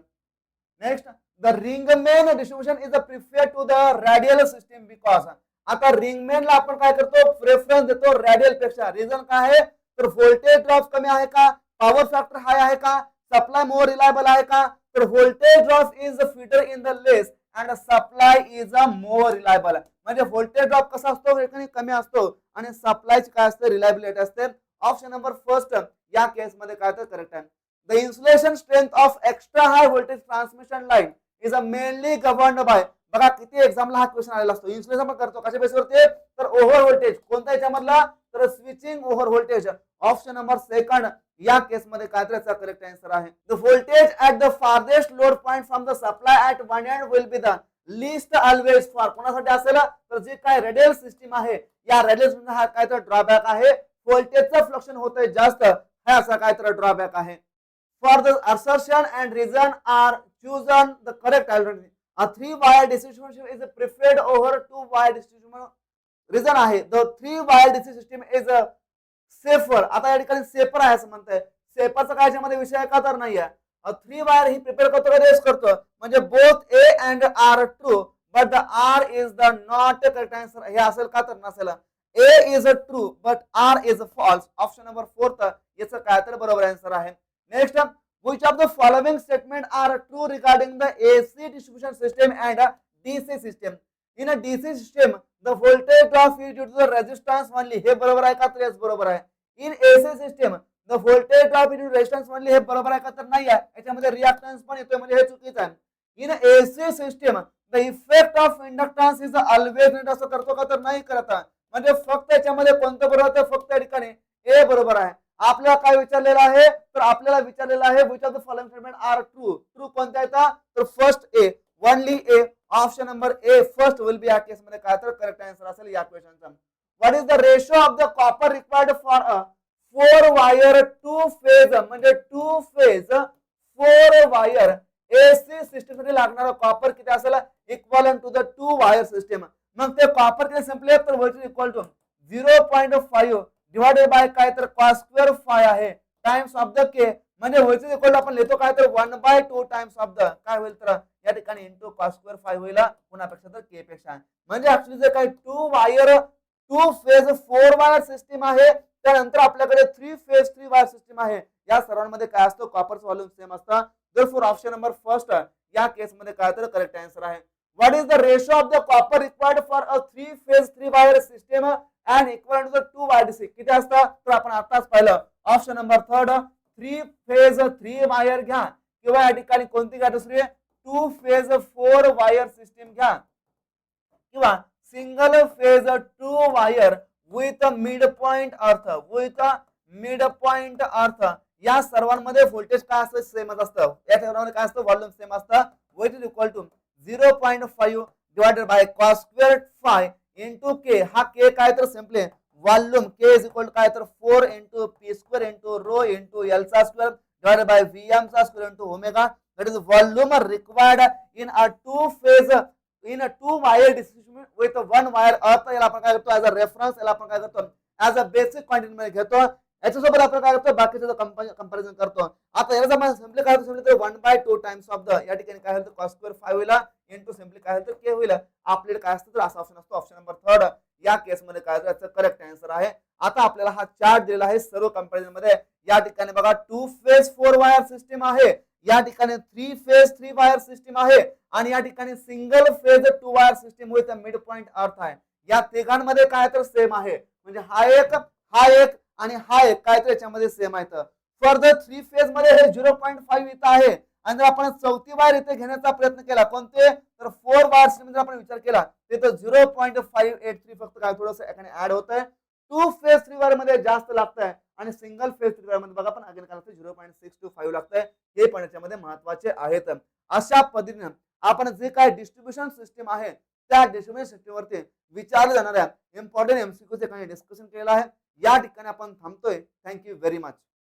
Next the ring main distribution is prefer to the radial system because. आता रिंगमेनला आपण काय करतो प्रेफरन्स देतो रेडियल पेक्षा. रिझन काय आहे तर व्होल्टेज ड्रॉप कमी आहे का पॉवर फॅक्टर हाय आहे का सप्लाय मोर रिलायबल आहे का तर voltage drop is feeder in the less and supply is a more reliable. म्हणजे व्होल्टेज ड्रॉप कसा असतो कमी असतो आणि सप्लायची काय असते रिलायबिलिटी असते. ऑप्शन नंबर 1 या केस मध्ये काय तर करेक्ट आहे. The insulation strength of extra high voltage transmission line is a mainly governed by, बघा किती एक्झामला हा क्वेश्चन आलेला असतो. इन्सुलेशन आपण करतो कशा बेसवरती, तर ओव्हर व्होल्टेज. कोणत्या याच्यामधला, तर switching over voltage. Option number second या केस मध्ये काय तर याचा करेक्ट आन्सर आहे. The voltage at the farthest load point from the supply at one end will be the list always for, कोणासाठी असेल, तर जे काय रेडियल सिस्टीम आहे या रेडियल सिस्टीम हा काय तर ड्रॉबॅक आहे. व्होल्टेजचं फ्लक्शन होतंय जास्त, हा असा काय तर ड्रॉबॅक आहे. For the assertion and reason are chosen the correct alternative. A 3-wire distribution is preferred over 2-wire distribution. Reason आहे the 3-wire DC system is safer. आता या ठिकाणी सेफर आहे असं म्हणताय. सेफरचा काय याच्यामध्ये विषय का तर नाही आहे. 3-wire ही प्रिपेअर करतो का रेस करतो, म्हणजे both A and R true but the R is the not correct answer. हे असेल का तर नसेल. A is true but R is false. Option number 4 याचं काय तर बरोबर आन्सर आहे. Next, which of the following statement are true regarding the AC distribution system and a DC system? In a DC system, the voltage drop is due to the resistance only. हे बरोबर आहे का तर yes बरोबर आहे. In AC system, the voltage drop is due to resistance only. हे बरोबर आहे का तर नाही आहे. याच्यामध्ये रिएक्टन्स पण येतोय म्हणजे हे चुकीचं आहे. In AC system, the effect of inductance is always net. असं करतो का तर नाही करत. म्हणजे फक्त याच्यामध्ये कोणतं बरोबर आहे, फक्त या ठिकाणी ए बरोबर आहे. आपल्याला काय विचारलेलं आहे, तर आपल्याला विचारलेलं आहे which of the following statement are true. True कोणत्या येतात, तर first A, only A. Option number A first will be या केस मध्ये काय तर करेक्ट आन्सर असेल या क्वेश्चनचा. What is the ratio of the copper required for a 4-wire 2-phase, म्हणजे 2-phase 4-wire एसी सिस्टम साठी लागणारा कॉपर किती असेल, equal to the 2-wire system. मग ते कॉपर किती संपले, तर voltage equal to 0.5 divided by काय तर cos स्क्वेअर फाय आहे टाइम्स ऑफ द के, म्हणजे व्होल्टेज इक्वल आपण लिहितो काय तर 1/2 टाइम्स ऑफ द काय होईल, तर या ठिकाणी इंटू cos स्क्वेअर फाय होईल कुणापेक्षा तर के पेक्षा. म्हणजे ऍक्च्युअली जे काही 2 फेज 4-wire सिस्टीम आहे, त्यानंतर आपल्याकडे 3 फेज 3-wire सिस्टीम आहे. या सर्वांमध्ये काय असतं, कॉपरचं व्हॉल्यूम सेम असतं. देअरफॉर ऑप्शन नंबर फर्स्ट या केस मध्ये काय तर करेक्ट आन्सर आहे. What is the ratio of the copper required for a 3 phase 3-wire system and equivalent to the 2-wire DC किती असतं, तर आपण आताच पाहिलं. ऑप्शन नंबर 3 3 फेज 3-wire घ्या किंवा या ठिकाणी कोणती घ्या, दुसरी 2 फेज 4-wire सिस्टीम घ्या किंवा single phase 2-wire with mid point अर्थ, या सर्वांमध्ये व्होल्टेज काय असतं, सेमच असतं. या सर्वांमध्ये काय असतं, व्हॉल्यूम सेम असतं. Voltage equal to 0.5 divided by cos square phi into K. हा के काय तर simply volume K is equal to काय तर 4 into P square into rho into L चा स्क्वेअर डिवाइडेड बाय व्हीएम चा square into omega. That is volume required in a 2-wire distribution with 1-wire earth. याला आपण काय करतो, as a reference, याला आपण काय करतो, ऍज अ बेसिक क्वांटिटी मध्ये घेतो. याच्यासोबत आपण काय करतो, बाकीचं कंपॅरिझन करतो. आता याला जर सिंपली काय होतं, सिंपली 1/2 टाइम्स ऑफ द या ठिकाणी काय होतं, cos स्क्वेअर फाय होईल इंटू सिंपली काय होतं, के होईल. आपल्याला काय असतं, तर असा ऑप्शन असतो. ऑप्शन नंबर 3 या केस मध्ये काय याचं करेक्ट आन्सर आहे. आता आपल्याला हा चार्ट दिलेला आहे सर्व कंपॅरिझन मध्ये. या ठिकाणी बघा 2 फेज 4-wire सिस्टीम आहे, या ठिकाणी 3 फेज 3-wire सिस्टीम आहे आणि या ठिकाणी single phase 2-wire system with mid point अर्थ आहे. या तिघांमध्ये काय तर सेम आहे, म्हणजे हा एक आणि हा एक काय तर याच्यामध्ये सेम आहे. फर्दर 3 फेज मध्ये हे 0.5 इथं आहे आणि जर आपण 4थी वायर इथे घेण्याचा प्रयत्न केला, कोणते, तर 4-wire सिस्टीम जर आपण विचार केला तिथं 0.583 फक्त काय थोडस एकाने ऍड होत आहे. 2 फेज 3-wire मध्ये जास्त लागतंय आणि सिंगल फेज 3-wire मध्ये बघा पण अगेन काय लागतं 0.625 लागतंय. हे पण याच्यामध्ये महत्वाचे आहेत. अशा पद्धतीने आपण जे काय डिस्ट्रीब्युशन सिस्टीम आहे त्या डिस्ट्रीब्युशन सिस्टीम वरती विचारले जाणाऱ्या इम्पॉर्टंट एमसीक्यू चे काही डिस्कशन केलेलं आहे. या ठिकाणी आपण थांबतोय. Thank you very much.